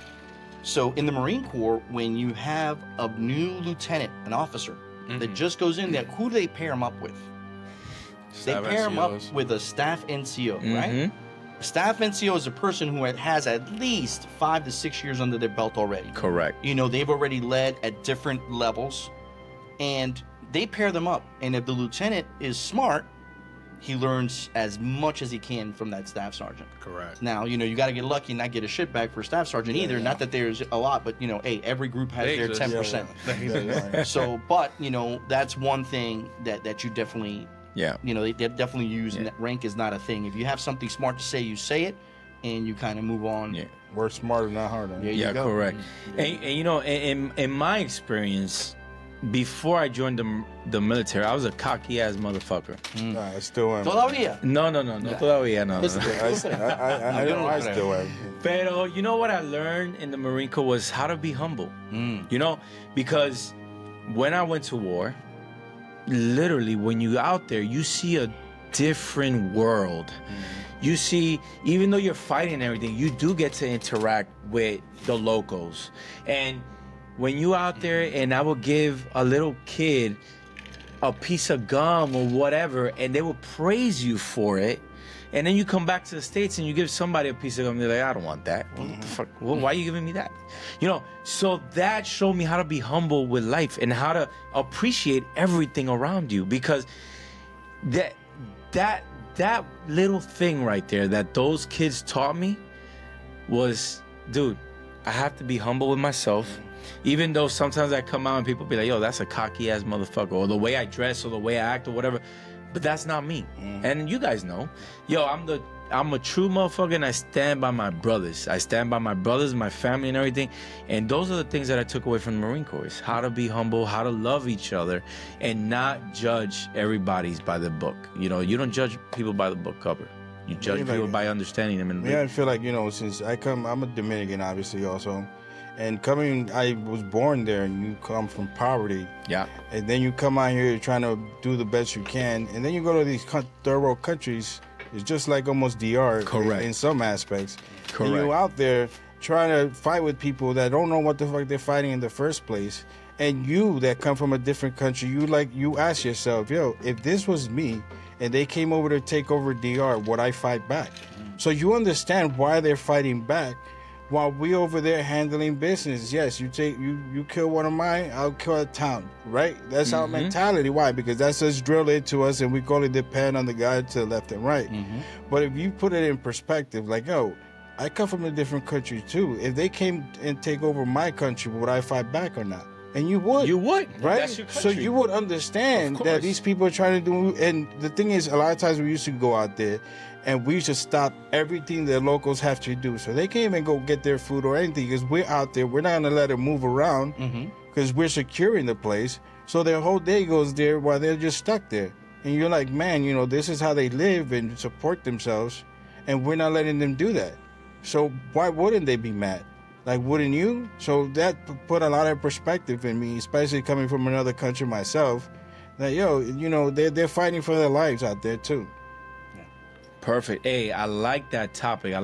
So in the Marine Corps, when you have a new lieutenant, an officer that just goes in there, who do they pair him up with? Staff They pair him up NCOs. with a staff NCO, right? Mhm. A staff NCO is a person who has at least 5 to 6 years under their belt already. Correct. They've already led at different levels, and they pair them up. And if the lieutenant is smart, he learns as much as he can from that staff sergeant. Correct. Now, you got to get lucky and not get a shit bag for a staff sergeant either. yeah. Not that there's a lot, but, hey, every group has They their exist. 10%. Yeah. So, but, that's one thing that you definitely, Yeah. they definitely use, and that rank is not a thing. If you have something smart to say, you say it, and you kind of move on. Yeah. Work smarter, not harder. There you Yeah, go. correct. And in my experience, before I joined the military, I was a cocky ass motherfucker. Nah, I still am. Todavía. No, todavía no. Listen, I yo know no I creo. still am. Pero you know what I learned in the Marine Corps was how to be humble. Because when I went to war, literally, when you out there, you see a different world. You see, even though you're fighting and everything, you do get to interact with the locals. And when you out there, and I will give a little kid a piece of gum or whatever, and they will praise you for it. And then you come back to the States and you give somebody a piece of gum, they're like, I don't want that. What the fuck? Well, why are you giving me that? You know, so that showed me how to be humble with life and how to appreciate everything around you, because that little thing right there that those kids taught me was, dude, I have to be humble with myself. Even though sometimes I come out and people be like, yo, that's a cocky ass motherfucker, or the way I dress or the way I act or whatever. But that's not me. And you guys know. Yo, I'm a true motherfucker, and I stand by my brothers. I stand by my brothers, my family, and everything. And those are the things that I took away from the Marine Corps. Is how to be humble, how to love each other, and not judge everybody's by the book. You know, you don't judge people by the book cover. You judge people by understanding them. I feel like, you know, since I'm a Dominican, obviously, also. And I was born there, and you come from poverty. Yeah. And then you come out here trying to do the best you can. And then you go to these third world countries. It's just like almost DR. Correct. In some aspects. Correct. And you're out there trying to fight with people that don't know what the fuck they're fighting in the first place. And you that come from a different country, you ask yourself, yo, if this was me and they came over to take over DR, would I fight back? So you understand why they're fighting back. While we over there handling business, yes, you kill one of mine, I'll kill a town, right? That's our mentality. Why? Because that's just drilled into us, and we only depend on the guy to the left and right. But if you put it in perspective, like, yo, I come from a different country too. If they came and take over my country, would I fight back or not? And you would. You would. Right? That's your So country. you would understand that these people are trying to do, and the thing is, a lot of times we used to go out there and we should stop everything that locals have to do. So they can't even go get their food or anything, because we're out there. We're not going to let them move around because we're securing the place. So their whole day goes there while they're just stuck there. And you're like, man, you know, this is how they live and support themselves, and we're not letting them do that. So why wouldn't they be mad? Like, wouldn't you? So that put a lot of perspective in me, especially coming from another country myself, that, yo, you know, they're fighting for their lives out there too. Perfect. Hey, I like that topic.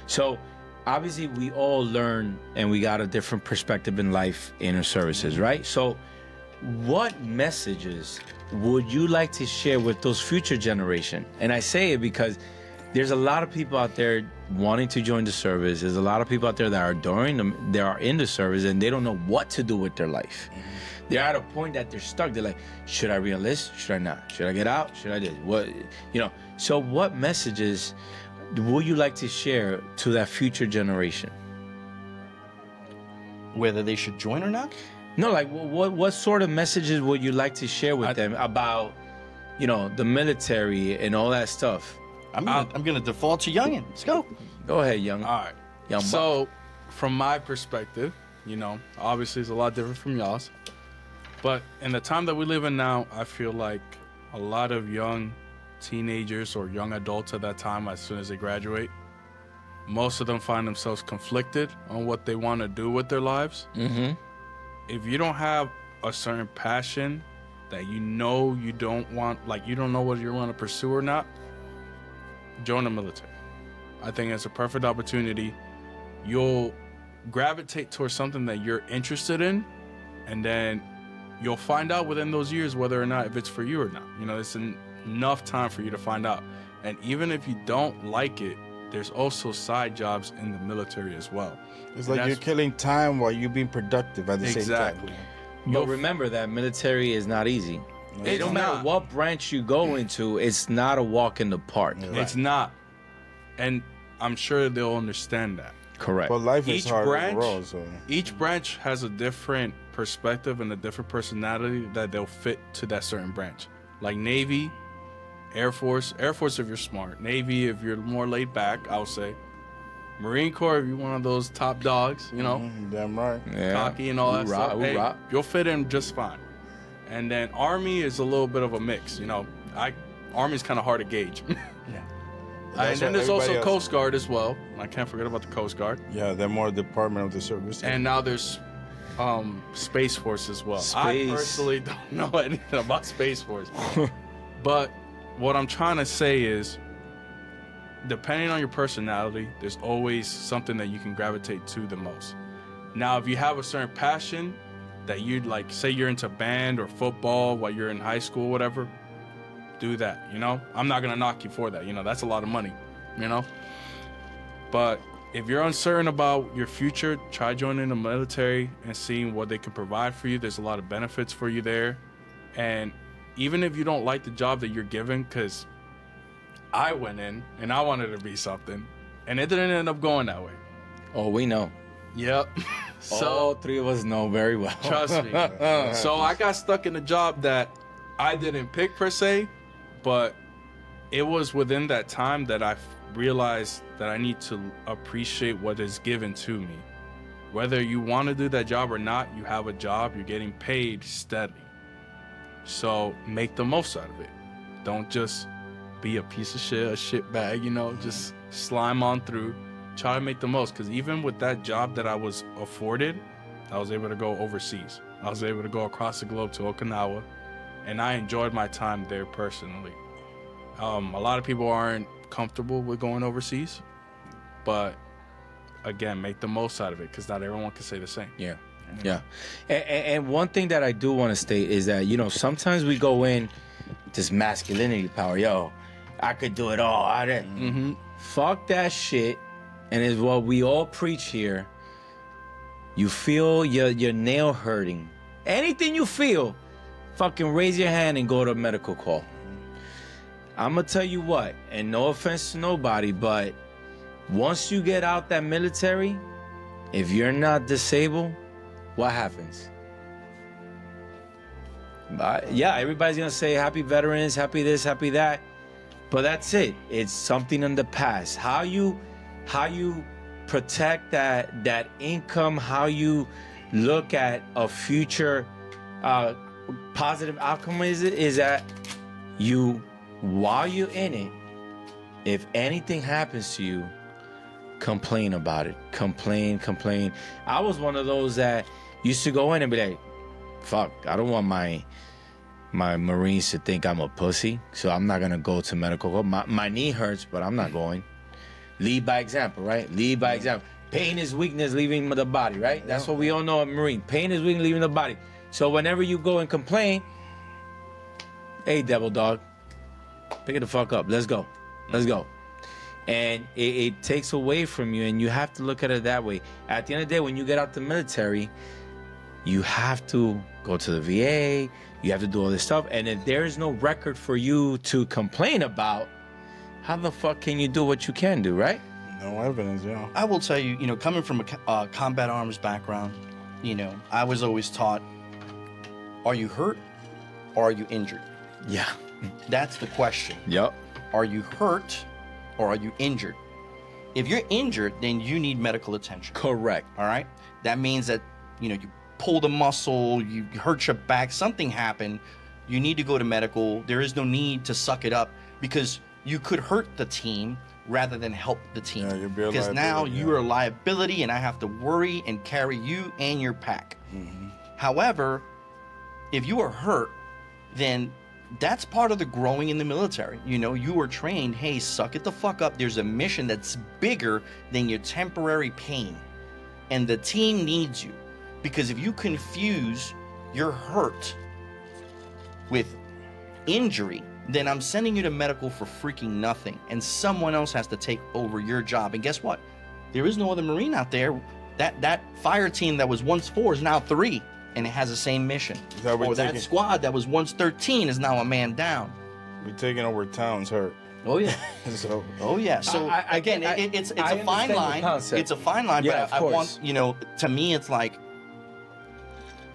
So, obviously, we all learn and we got a different perspective in life in our services, right? So, what messages would you like to share with those future generation? And I say it because there's a lot of people out there wanting to join the service. There's a lot of people out there that are in the service, and they don't know what to do with their life. They're at a point that they're stuck. They're like, should I re-enlist? Should I not? Should I get out? Should I do what? You know. So what messages would you like to share to that future generation? Whether they should join or not? No, like what sort of messages would you like to share with them about, you know, the military and all that stuff? I'm gonna default to youngin. Let's go. Go ahead, young. All right. Young buck. So, from my perspective, you know, obviously it's a lot different from y'all's. But in the time that we live in now, I feel like a lot of young teenagers or young adults at that time, as soon as they graduate, most of them find themselves conflicted on what they want to do with their lives. If you don't have a certain passion that you know you don't want, like you don't know whether you want to pursue or not, join the military. I think it's a perfect opportunity. You'll gravitate towards something that you're interested in, and then you'll find out within those years whether or not if it's for you or not. You know, it's enough time for you to find out. And even if you don't like it, there's also side jobs in the military as well. It's like you're killing time while you're being productive at the same time. Exactly. But remember that military is not easy. It's No matter not. what branch you go into, it's not a walk in the park. It's not. And I'm sure they'll understand that. Correct. But life is Each hard branch- overall, so. Each branch has a different perspective and a different personality that they'll fit to that certain branch. Like Navy, Air Force if you're smart. Navy if you're more laid back, I would say. Marine Corps if you're one of those top dogs, you know, Damn right. Yeah. cocky and all that Hoorah, stuff. Hey, hoorah. you'll fit in just fine. And then Army is a little bit of a mix, you know. Army's kind of hard to gauge. And That's then what there's also everybody else- Coast Guard as well. I can't forget about the Coast Guard. Yeah, they're more department of the service. And now there's Space Force as well. I Space. personally don't know anything about Space Force. But what I'm trying to say is, depending on your personality, there's always something that you can gravitate to the most. Now, if you have a certain passion that you'd like, say you're into band or football while you're in high school, whatever, do that, you know? I'm not gonna knock you for that, you know, that's a lot of money, you know? But if you're uncertain about your future, try joining the military and seeing what they can provide for you. There's a lot of benefits for you there. And even if you don't like the job that you're given, because I went in and I wanted to be something, and it didn't end up going that way. Oh, we know. Yep. All three of us know very well. Trust me. So I got stuck in a job that I didn't pick per se, but it was within that time that I realized that I need to appreciate what is given to me. Whether you want to do that job or not, you have a job, you're getting paid steadily. So make the most out of it. Don't just be a piece of shit, a shit bag, you know, just slime on through. Try to make the most, because even with that job that I was afforded, I was able to go overseas. I was able to go across the globe to Okinawa, and I enjoyed my time there personally. A lot of people aren't comfortable with going overseas, but again, make the most out of it, because not everyone can say the same. Yeah. Yeah. And one thing that I do want to state is that, you know, sometimes we go in this masculinity power. Yo, I could do it all. I didn't. Mm-hmm. Fuck that shit. And it's what we all preach here. You feel your nail hurting. Anything you feel, fucking raise your hand and go to a medical call. I'm going to tell you what, and no offense to nobody, but once you get out that military, if you're not disabled, what happens? Yeah, everybody's going to say happy veterans, happy this, happy that. But that's it. It's something in the past. How you protect that income, how you look at a future positive outcome is that you, while you're in it, if anything happens to you, complain about it. Complain. I was one of those that used to go in and be like, fuck, I don't want my Marines to think I'm a pussy, so I'm not gonna go to medical. My knee hurts, but I'm not going. Lead by example, right? Lead by example. Pain is weakness leaving the body, right? That's what we all know, a Marine. Pain is weakness leaving the body. So whenever you go and complain, hey, devil dog, pick it the fuck up. Let's go. And it takes away from you, and you have to look at it that way. At the end of the day, when you get out the military, you have to go to the VA, you have to do all this stuff, and if there is no record for you to complain about, how the fuck can you do what you can do, right? No evidence, yeah. I will tell you, coming from a combat arms background, I was always taught, are you hurt or are you injured? Yeah. That's the question. Yep. Are you hurt or are you injured? If you're injured, then you need medical attention. Correct. All right? That means that, you pulled a muscle, you hurt your back, something happened, you need to go to medical. There is no need to suck it up, because you could hurt the team rather than help the team. Yeah, you'll be a because now liability, you are a liability and I have to worry and carry you and your pack. Mm-hmm. However, if you are hurt, then that's part of the growing in the military. You were trained, hey, suck it the fuck up. There's a mission that's bigger than your temporary pain. And the team needs you. Because if you confuse your hurt with injury, then I'm sending you to medical for freaking nothing. And someone else has to take over your job. And guess what? There is no other Marine out there. That fire team that was once 4 is now 3. And it has the same mission. That squad that was once 13 is now a man down. We're taking over towns hurt. Oh yeah. So. Oh yeah. So it's a fine line. It's a fine line. Yeah, but I want, to me, it's like,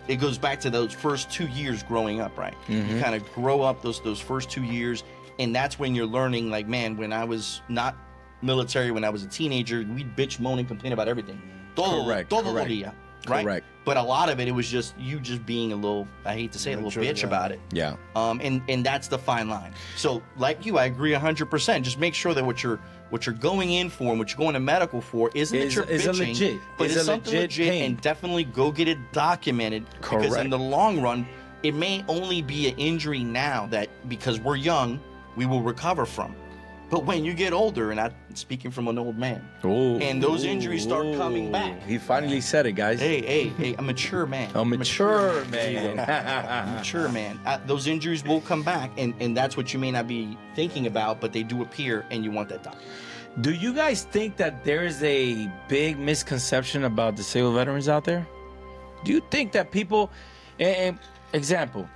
it goes back to those first 2 years growing up, right? Mm-hmm. You kind of grow up those first 2 years, and that's when you're learning. Like, man, when I was not military, when I was a teenager, we'd bitch, moan, and complain about everything. Correct. Right? Correct. But a lot of it was just you just being a little, I hate to say it, a little bitch about it. Yeah. And that's the fine line. So like you, I agree 100%. Just make sure that what you're what you're going in for and what you're going to medical for isn't that you're bitching, but it's something legit, and definitely go get it documented. Because in the long run, it may only be an injury now that, because we're young, we will recover from. But when you get older, and I'm speaking from an old man, and those injuries start coming back. He finally said it, guys. Hey, a mature man. A mature man. Mature man. Those injuries will come back, and that's what you may not be thinking about, but they do appear, and you want that done. Do you guys think that there is a big misconception about disabled veterans out there? Do you think that people, example,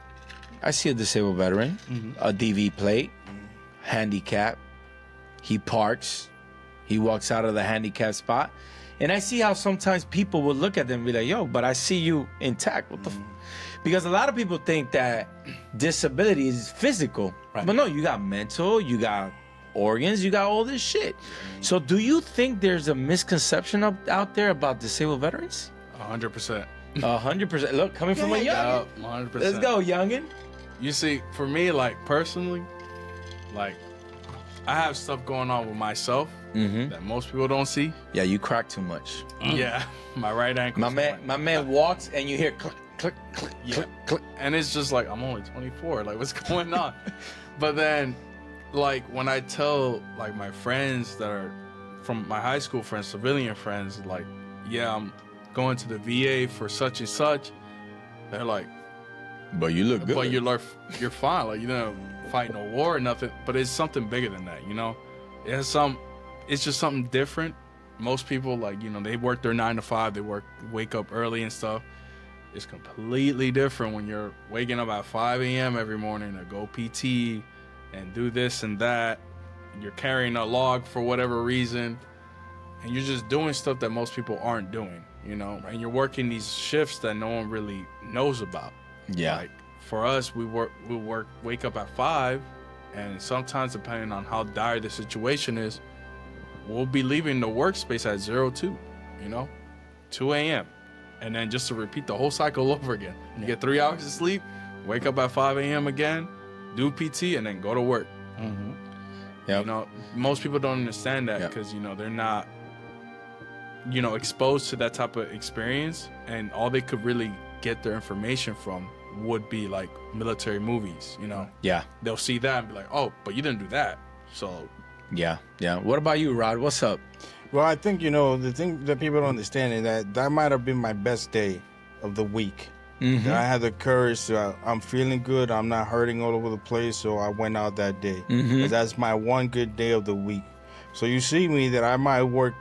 I see a disabled veteran, a DV plate, handicap. He parks, he walks out of the handicap spot, and I see how sometimes people will look at them and be like, yo, but I see you intact. What the Because a lot of people think that disability is physical. Right. But no, you got mental, you got organs, you got all this shit. So do you think there's a misconception out there about disabled veterans? 100%. 100%. Look, coming from a youngin'. 100%. Let's go, youngin'. You see, for me, like, personally, like, I have stuff going on with myself that most people don't see. Yeah, you crack too much. Yeah, my right ankle. My man walks and you hear click, click, click, click, click. And it's just like, I'm only 24. Like, what's going on? But then, like, when I tell, like, my friends that are from my high school friends, civilian friends, like, yeah, I'm going to the VA for such and such, they're like, but you look good. But you're fine. Like, you know, fighting a war or nothing, but it's something bigger than that, you know? It's just something different. Most people, like, you know, they work their 9 to 5, they wake up early and stuff. It's completely different when you're waking up at 5 a.m. every morning to go PT and do this and that. You're carrying a log for whatever reason, and you're just doing stuff that most people aren't doing, you know? And you're working these shifts that no one really knows about. Yeah. Like, for us, we wake up at 5, and sometimes, depending on how dire the situation is, we'll be leaving the workspace at 02, you know, 2 a.m. And then just to repeat the whole cycle over again. You get 3 hours of sleep, wake up at 5 a.m. again, do PT, and then go to work. Yeah. You know, most people don't understand that because, you know, they're not, you know, exposed to that type of experience, and all they could really get their information from would be like military movies, you know? Yeah. They'll see that and be like, oh, but you didn't do that. So. Yeah. What about you, Rod? What's up? Well, I think, you know, the thing that people don't understand is that might have been my best day of the week. That I had the courage to, I'm feeling good, I'm not hurting all over the place, so I went out that day. 'Cause that's my one good day of the week. So you see me that I might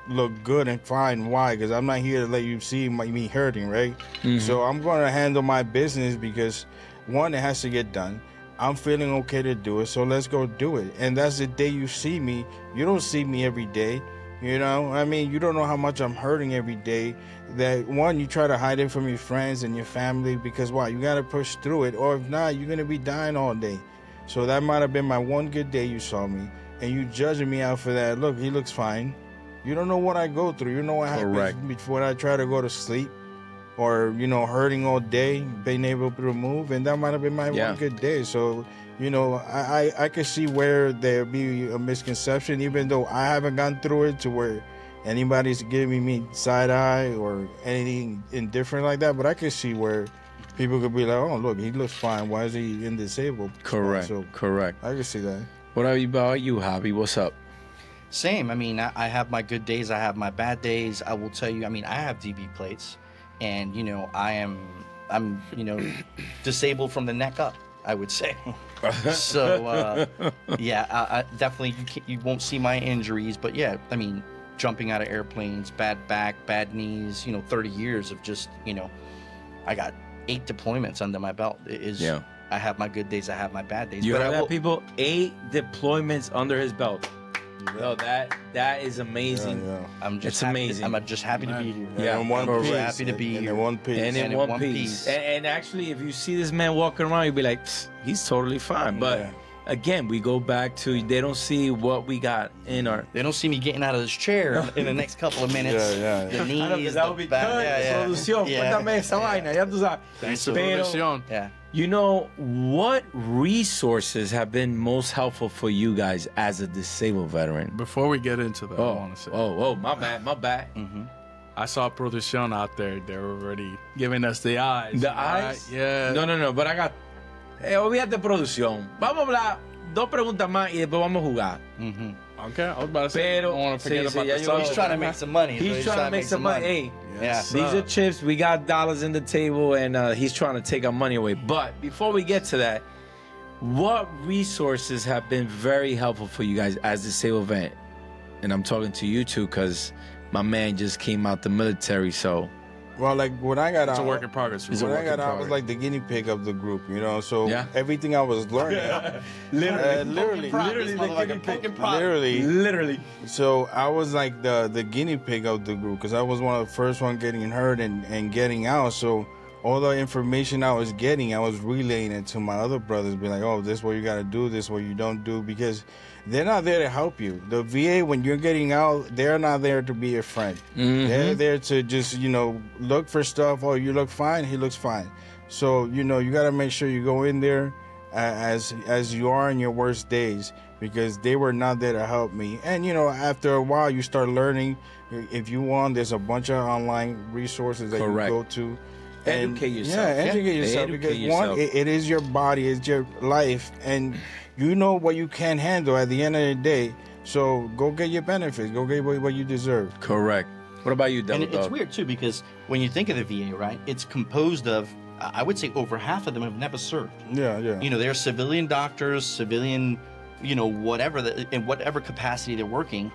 look good and fine. Why? Because I'm not here to let you see me hurting, right? So I'm going to handle my business because, one, it has to get done. I'm feeling okay to do it, so let's go do it. And that's the day you see me. You don't see me every day, you know? I mean, you don't know how much I'm hurting every day. That, one, you try to hide it from your friends and your family because, why? You got to push through it. Or if not, you're going to be dying all day. So that might have been my one good day you saw me. And you judging me out for that. Look, he looks fine. You don't know what I go through. You know what happens before I try to go to sleep, or, you know, hurting all day, being able to move, and that might have been my one good day. So, you know, I could see where there be a misconception, even though I haven't gone through it to where anybody's giving me side eye or anything indifferent like that. But I could see where people could be like, oh, look, he looks fine. Why is he in disabled? Correct. So Correct. I could see that. What about you, Javi? What's up? Same. I mean, I have my good days. I have my bad days. I will tell you, I mean, I have DB plates, and, you know, I'm, you know, disabled from the neck up, I would say. So, yeah, I definitely, you won't see my injuries, but yeah, I mean, jumping out of airplanes, bad back, bad knees, you know, 30 years of just, you know, I got 8 deployments under my belt. I have my good days, I have my bad days. You heard that, people? 8 deployments under his belt. Yo, that is amazing. I'm just it's happy. amazing. I'm just happy to be here. Yeah, I'm just happy to be here. In one piece. And in one piece. And actually, if you see this man walking around, you'll be like, he's totally fine. But again, we go back to they don't see what we got in our. They don't see me getting out of this chair in the next couple of minutes. Yeah. The knees, I know que that would the be back. good. Yeah, Producción, yeah. cuéntame esa vaina, ya tú sabes. Thanks to Pero, Producción. Yeah. you know, what resources have been most helpful for you guys as a disabled veteran? Before we get into that, I want to say, my bad. I saw Producción out there. They were already giving us the eyes. The right? eyes? Yeah. No, but I got. Olvídate producción. Vamos a hablar 2 preguntas más y después vamos a jugar. Okay, I was about to say, Pero- I don't want to forget sí, about ya the yo- subject. He's trying to make some money. He's so trying to make some money. Hey, Yeah. these are chips. We got dollars in the table, and he's trying to take our money away. But before we get to that, what resources have been very helpful for you guys as disabled vet? And I'm talking to you two because my man just came out the military, so Well, like when I got It's a out, work in progress. It's a when work I got in out, I was progress. like the guinea pig of the group, you know. So Yeah. everything I was learning, literally, literally. So I was like the guinea pig of the group because I was one of the first one getting hurt and getting out. So all the information I was getting, I was relaying it to my other brothers, be like, oh, this is what you got to do, this is what you don't do, because they're not there to help you. The VA, when you're getting out, they're not there to be your friend. They're there to just, look for stuff. Oh, you look fine, he looks fine. So, you got to make sure you go in there as you are in your worst days, because they were not there to help me. And, after a while, you start learning. If you want, there's a bunch of online resources that Correct. you go to. Educate yourself. Yeah, educate yourself. Educate Because yourself. one, it is your body, it's your life, and you know what you can handle at the end of the day. So go get your benefits. Go get what you deserve. Correct. What about you, And Double it's Dog? weird too, because when you think of the VA, right, it's composed of, I would say over half of them have never served. Yeah. They're civilian doctors, civilian, whatever, in whatever capacity they're working,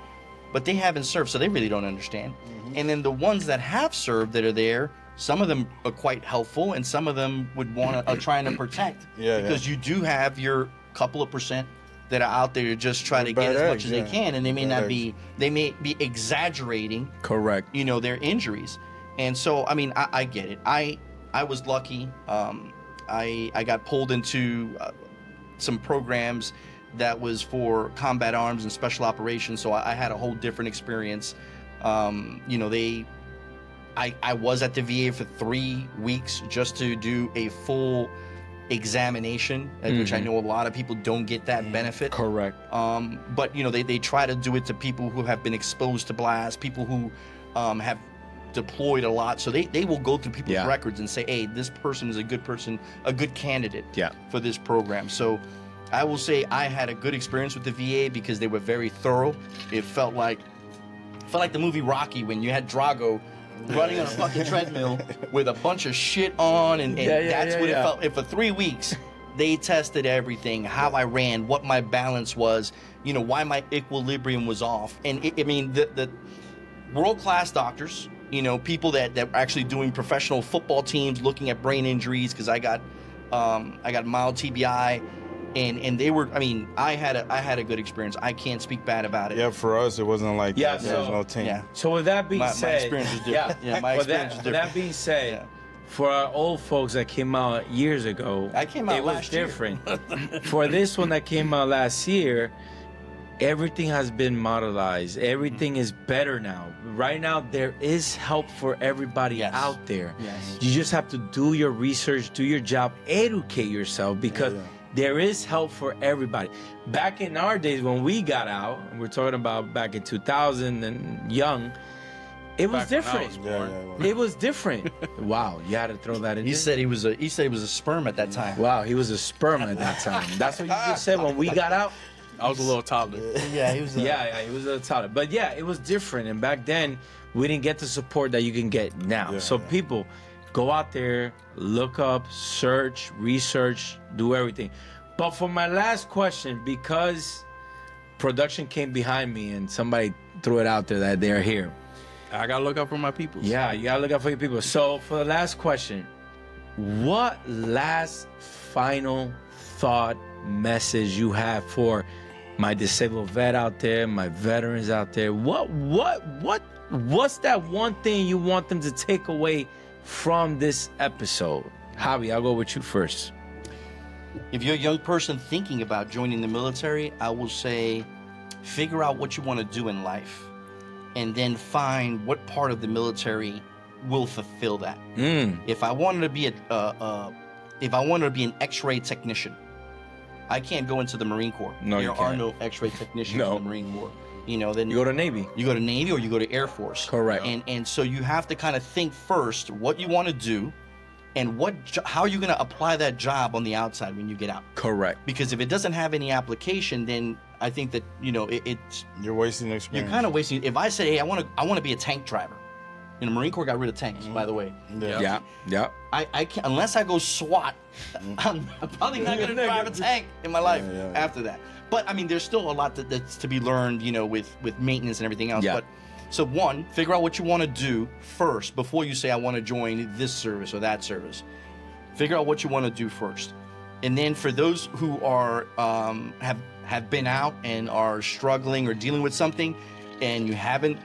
but they haven't served, so they really don't understand. And then the ones that have served that are there, some of them are quite helpful, and some of them would want to are trying to protect. Yeah, because you do have your couple of percent that are out there just trying to get Bad as eggs, much as they yeah. can, and they may Bad not be, they may be exaggerating, Correct. their injuries. And so, I mean, I get it. I was lucky. I got pulled into some programs that was for combat arms and special operations, so I had a whole different experience. I was at the VA for 3 weeks just to do a full examination, which I know a lot of people don't get that benefit. Correct. But they try to do it to people who have been exposed to blasts, people who have deployed a lot. So they will go through people's Yeah. records and say, hey, this person is a good person, a good candidate Yeah. for this program. So I will say I had a good experience with the VA because they were very thorough. It felt like the movie Rocky when you had Drago running on a fucking treadmill with a bunch of shit on, and that's what it felt. And for 3 weeks, they tested everything, how I ran, what my balance was, why my equilibrium was off. And the world-class doctors, people that were actually doing professional football teams, looking at brain injuries, because I got mild TBI. And they were, I had a good experience. I can't speak bad about it. Yeah, for us, it wasn't like Yeah, that. There was so- no team. Yeah. So with that being My said, experience was different. Yeah, my with experience was with that different. being said, Yeah. for our old folks that came out years ago, I came out it was last year. different. For this one that came out last year, everything has been modelized. Everything is better now. Right now, there is help for everybody Yes. out there. Yes. You just have to do your research, do your job, educate yourself, because there is help for everybody. Back in our days when we got out, and we're talking about back in 2000 and young, it was Back when I different. was born. It was different. Wow, you had to throw that in. He there? said he was a sperm at that time. Wow, he was a sperm at that time. That's what you just said when we got out. I was a little toddler. Yeah, he was. Yeah, he was a toddler. But yeah, it was different. And back then, we didn't get the support that you can get now. Yeah, So yeah. people, go out there, look up, search, research, do everything. But for my last question, because production came behind me and somebody threw it out there that they're here. I gotta look out for my people. Yeah, you gotta look out for your people. So for the last question, what last final thought message you have for my disabled vet out there, my veterans out there? What's that one thing you want them to take away from this episode? Javi, I'll go with you first. If you're a young person thinking about joining the military, I will say figure out what you want to do in life and then find what part of the military will fulfill that. If I wanted to be an X-ray technician, I can't go into the Marine Corps. No, you there are can't. no X-ray technicians No. in the Marine Corps. You know, then You go to Navy. you go to Navy or you go to Air Force. Correct. And so you have to kind of think first what you want to do and how are you going to apply that job on the outside when you get out. Correct. Because if it doesn't have any application, then I think that, you know, it's You're wasting you're experience. kind of wasting. If I say, hey, I want to be a tank driver. You know, Marine Corps got rid of tanks, by the way. Yeah. Yeah. I can't, unless I go SWAT, I'm probably not going to drive a tank in my life after that. But I mean, there's still a lot that's to be learned, you know, with maintenance and everything else. Yeah. But so one, figure out what you want to do first before you say I want to join this service or that service. Figure out what you want to do first, and then for those who are have been out and are struggling or dealing with something, and you haven't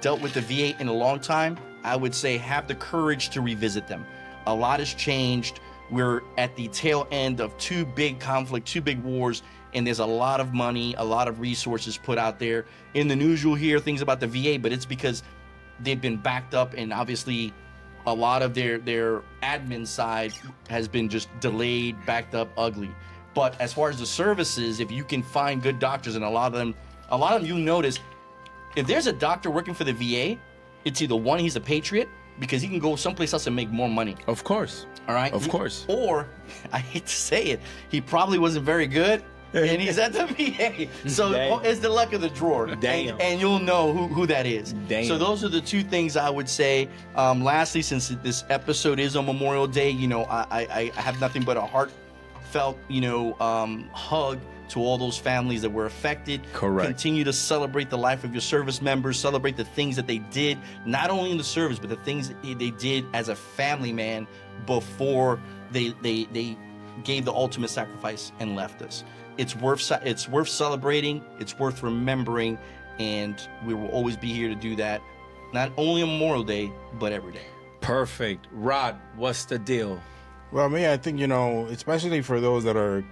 dealt with the VA in a long time, I would say have the courage to revisit them. A lot has changed. We're at the tail end of two big conflicts, two big wars, and there's a lot of money, a lot of resources put out there. In the news, you'll hear things about the VA, but it's because they've been backed up, and obviously a lot of their admin side has been just delayed, backed up, ugly. But as far as the services, if you can find good doctors, and a lot of them you notice, if there's a doctor working for the VA, it's either one, he's a patriot, because he can go someplace else and make more money. Of course. All right? Of course. Or, I hate to say it, he probably wasn't very good, and he's at the VA. So Damn. it's the luck of the drawer. Damn. And you'll know who that is. Damn. So those are the two things I would say. Lastly, since this episode is on Memorial Day, you know, I have nothing but a heartfelt, you know, hug to all those families that were affected. Correct. Continue to celebrate the life of your service members. Celebrate the things that they did, not only in the service, but the things that they did as a family man before they gave the ultimate sacrifice and left us. It's worth celebrating. It's worth remembering, and we will always be here to do that. Not only on Memorial Day, but every day. Perfect. Rod, what's the deal? Well, me, I think, you know, especially for those that are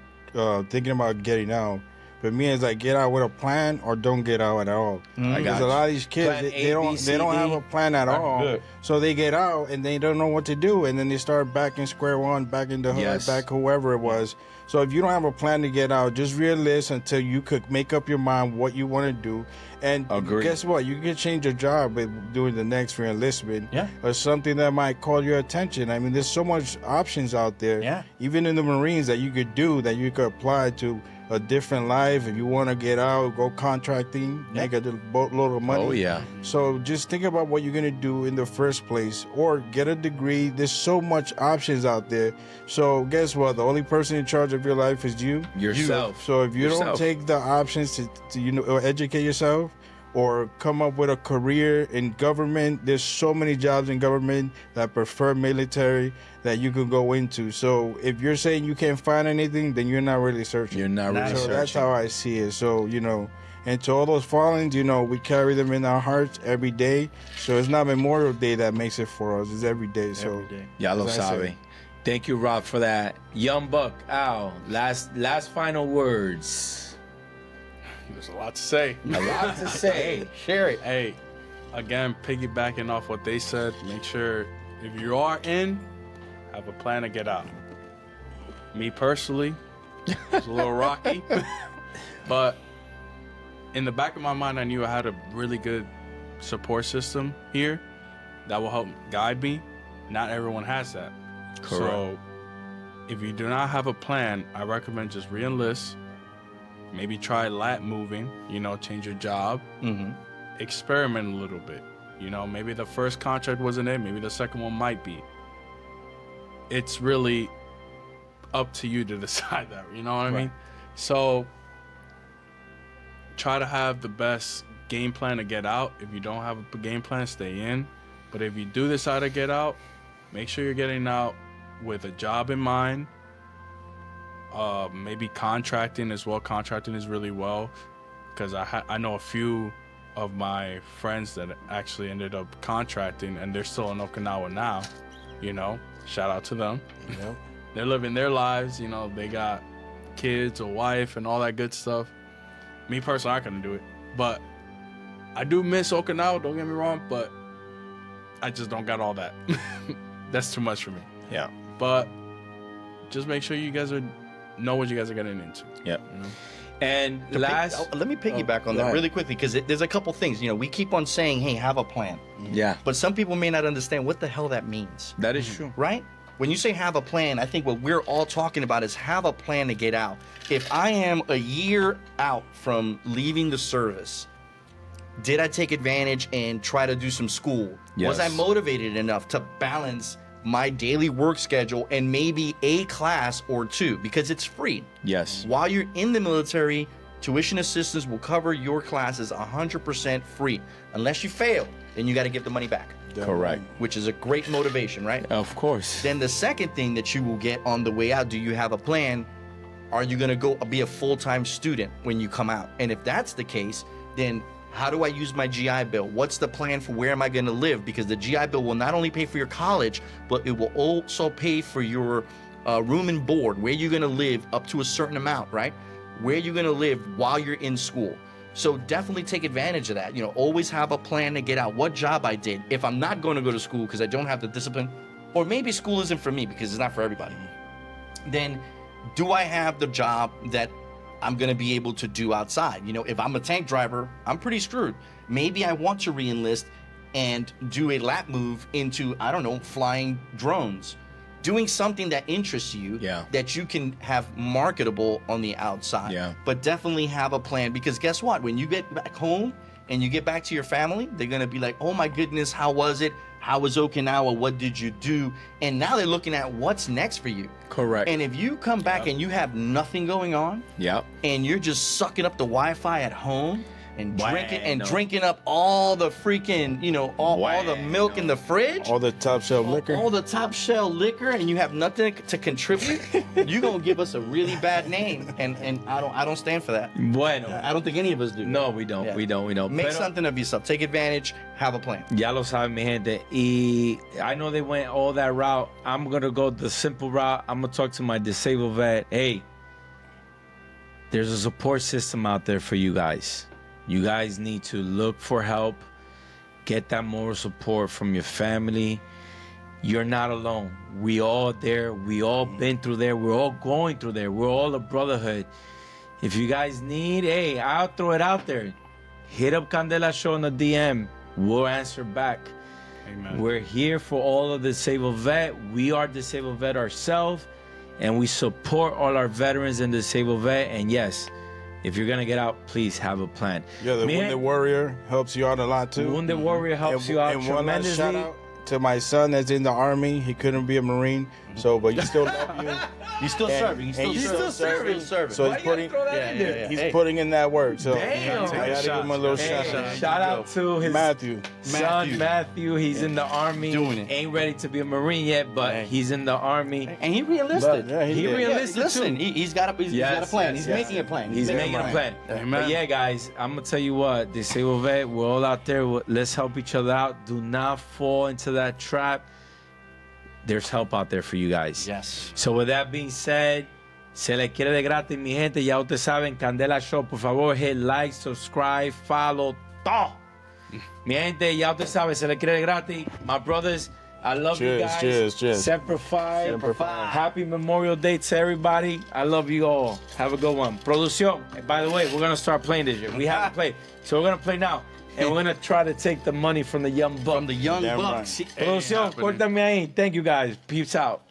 thinking about getting out, but me, it's like get out with a plan or don't get out at all. I Because got a lot of you. these kids, Plan they A, don't B, C, have D. a plan at all. Good. So they get out and they don't know what to do, and then they start back in square one, back in the hood, Yes. back whoever it was. So if you don't have a plan to get out, just realist until you could make up your mind what you want to do. And Agreed. guess what? You can change your job by doing the next re-enlistment Yeah. or something that might call your attention. I mean, there's so much options out there, Yeah. even in the Marines, that you could do, that you could apply to a different life. If you want to get out, go contracting, make a boatload of money. Oh, yeah. So just think about what you're going to do in the first place, or get a degree. There's so much options out there. So guess what? The only person in charge of your life is you. Yourself. So if you don't Yourself. take the options to you know, educate yourself or come up with a career in government, there's so many jobs in government that prefer military that you can go into. So if you're saying you can't find anything, then you're not really searching. You're not really So that's searching. how I see it. So, you know, and to all those fallen, you know, we carry them in our hearts every day. So it's not Memorial Day that makes it for us. It's every day. So Every day. Ya lo as I sabe. say. Thank you, Rob, for that. Young Buck, Al, last final words. There's a lot to say. A lot to say. Share it. Hey, again, piggybacking off what they said, make sure if you are in, have a plan to get out. Me personally, it's a little rocky, but in the back of my mind, I knew I had a really good support system here that will help guide me. Not everyone has that. Correct. So if you do not have a plan, I recommend just re-enlist. Maybe try lat moving, you know, change your job. Mm-hmm. Experiment a little bit. You know, maybe the first contract wasn't it, maybe the second one might be. It's really up to you to decide that, you know what I mean? So try to have the best game plan to get out. If you don't have a game plan, stay in. But if you do decide to get out, make sure you're getting out with a job in mind. Maybe contracting as well. Contracting is really well, because I know a few of my friends that actually ended up contracting, and they're still in Okinawa now. You know, shout out to them. Yep. they're living their lives. You know, they got kids, a wife, and all that good stuff. Me personally, I couldn't do it, but I do miss Okinawa. Don't get me wrong, but I just don't got all that. That's too much for me. Yeah. But just make sure you guys know what you guys are getting into. Yeah. You know? And last, Let me piggyback on go that ahead. really quickly, because there's a couple things. You know, we keep on saying, hey, have a plan. Yeah. But some people may not understand what the hell that means, That is true. right? When you say have a plan, I think what we're all talking about is have a plan to get out. If I am a year out from leaving the service, did I take advantage and try to do some school? Was I Yes. motivated enough to balance my daily work schedule and maybe a class or two? Because it's free. Yes. While you're in the military, tuition assistance will cover your classes 100% free. Unless you fail, then you got to give the money back, Correct. which is a great motivation, right? Of course. Then the second thing that you will get on the way out, do you have a plan? Are you going to go be a full-time student when you come out? And if that's the case, then how do I use my GI Bill? What's the plan for where am I going to live? Because the GI Bill will not only pay for your college, but it will also pay for your room and board, where you're going to live up to a certain amount, right? Where you're going to live while you're in school. So definitely take advantage of that. You know, always have a plan to get out. What job I did. If I'm not going to go to school because I don't have the discipline, or maybe school isn't for me because it's not for everybody, then do I have the job that I'm going to be able to do outside? You know, if I'm a tank driver, I'm pretty screwed. Maybe I want to re-enlist and do a lap move into, I don't know, flying drones. Doing something that interests you, Yeah. that you can have marketable on the outside. Yeah. But definitely have a plan, because guess what? When you get back home and you get back to your family, they're going to be like, oh my goodness, how was it? How was Okinawa? What did you do? And now they're looking at what's next for you. Correct. And if you come back and you have nothing going on, Yep. and you're just sucking up the Wi-Fi at home and Bueno. drinking up all the freaking, you know, all the milk in the fridge, All the top shelf liquor. all the top shelf liquor, and you have nothing to contribute, you're gonna give us a really bad name, and I don't stand for that. bueno, I don't think any of us do. no, we don't, Yeah. we don't. Make Pero something of yourself. Take advantage. Have a plan. ya lo saben, mi gente. Y I know they went all that route. I'm gonna go the simple route. I'm gonna talk to my disabled vet. Hey, there's a support system out there for you guys. You guys need to look for help. Get that moral support from your family. You're not alone. We all there. We all been through there. We're all going through there. We're all a brotherhood. If you guys need, hey, I'll throw it out there. Hit up Candela Show on the DM. We'll answer back. Amen. We're here for all of the disabled vet. We are disabled vet ourselves, and we support all our veterans and disabled vet. And yes, if you're gonna get out, please have a plan. Yeah, the Me- Wounded Warrior helps you out a lot too. Wounded Warrior helps you out And one last shout tremendously. out to my son that's in the Army. He couldn't be a Marine, so but you still love you. He's still And- serving. He's and still he's serving. still serving. Still serving. So Why he's you gotta putting throw that in there? yeah. he's Hey. putting in that work. So Damn. I gotta give him a little Hey, shout out. shout out to his Matthew. son Matthew. He's in the Army. Doing it. Ain't ready to be a Marine yet, but Hey. he's in the Army. And he re-enlisted. But, yeah, He did. re-enlisted Listen, too. he's got a plan. Yes, He's yes. making a plan. He's making a right. plan. Amen. But yeah, guys, I'm gonna tell you what, disabled vet, we're all out there. Let's help each other out. Do not fall into that trap. There's help out there for you guys. Yes. So with that being said, se les quiere de gratis, mi gente. Ya ustedes saben, Candela Show, por favor, hit like, subscribe, follow, todo. Mi gente, ya ustedes saben, se les quiere de gratis. My brothers, I love you Cheers, guys. cheers, cheers. Semper Fi. Semper Fi. Happy Memorial Day to everybody. I love you all. Have a good one. Producción. By the way, we're going to start playing this year. We haven't played. So we're going to play now. And we're going to try to take the money from the young buck. From the young Damn bucks. right. Producción, córtame ahí. Thank you guys. Peace out.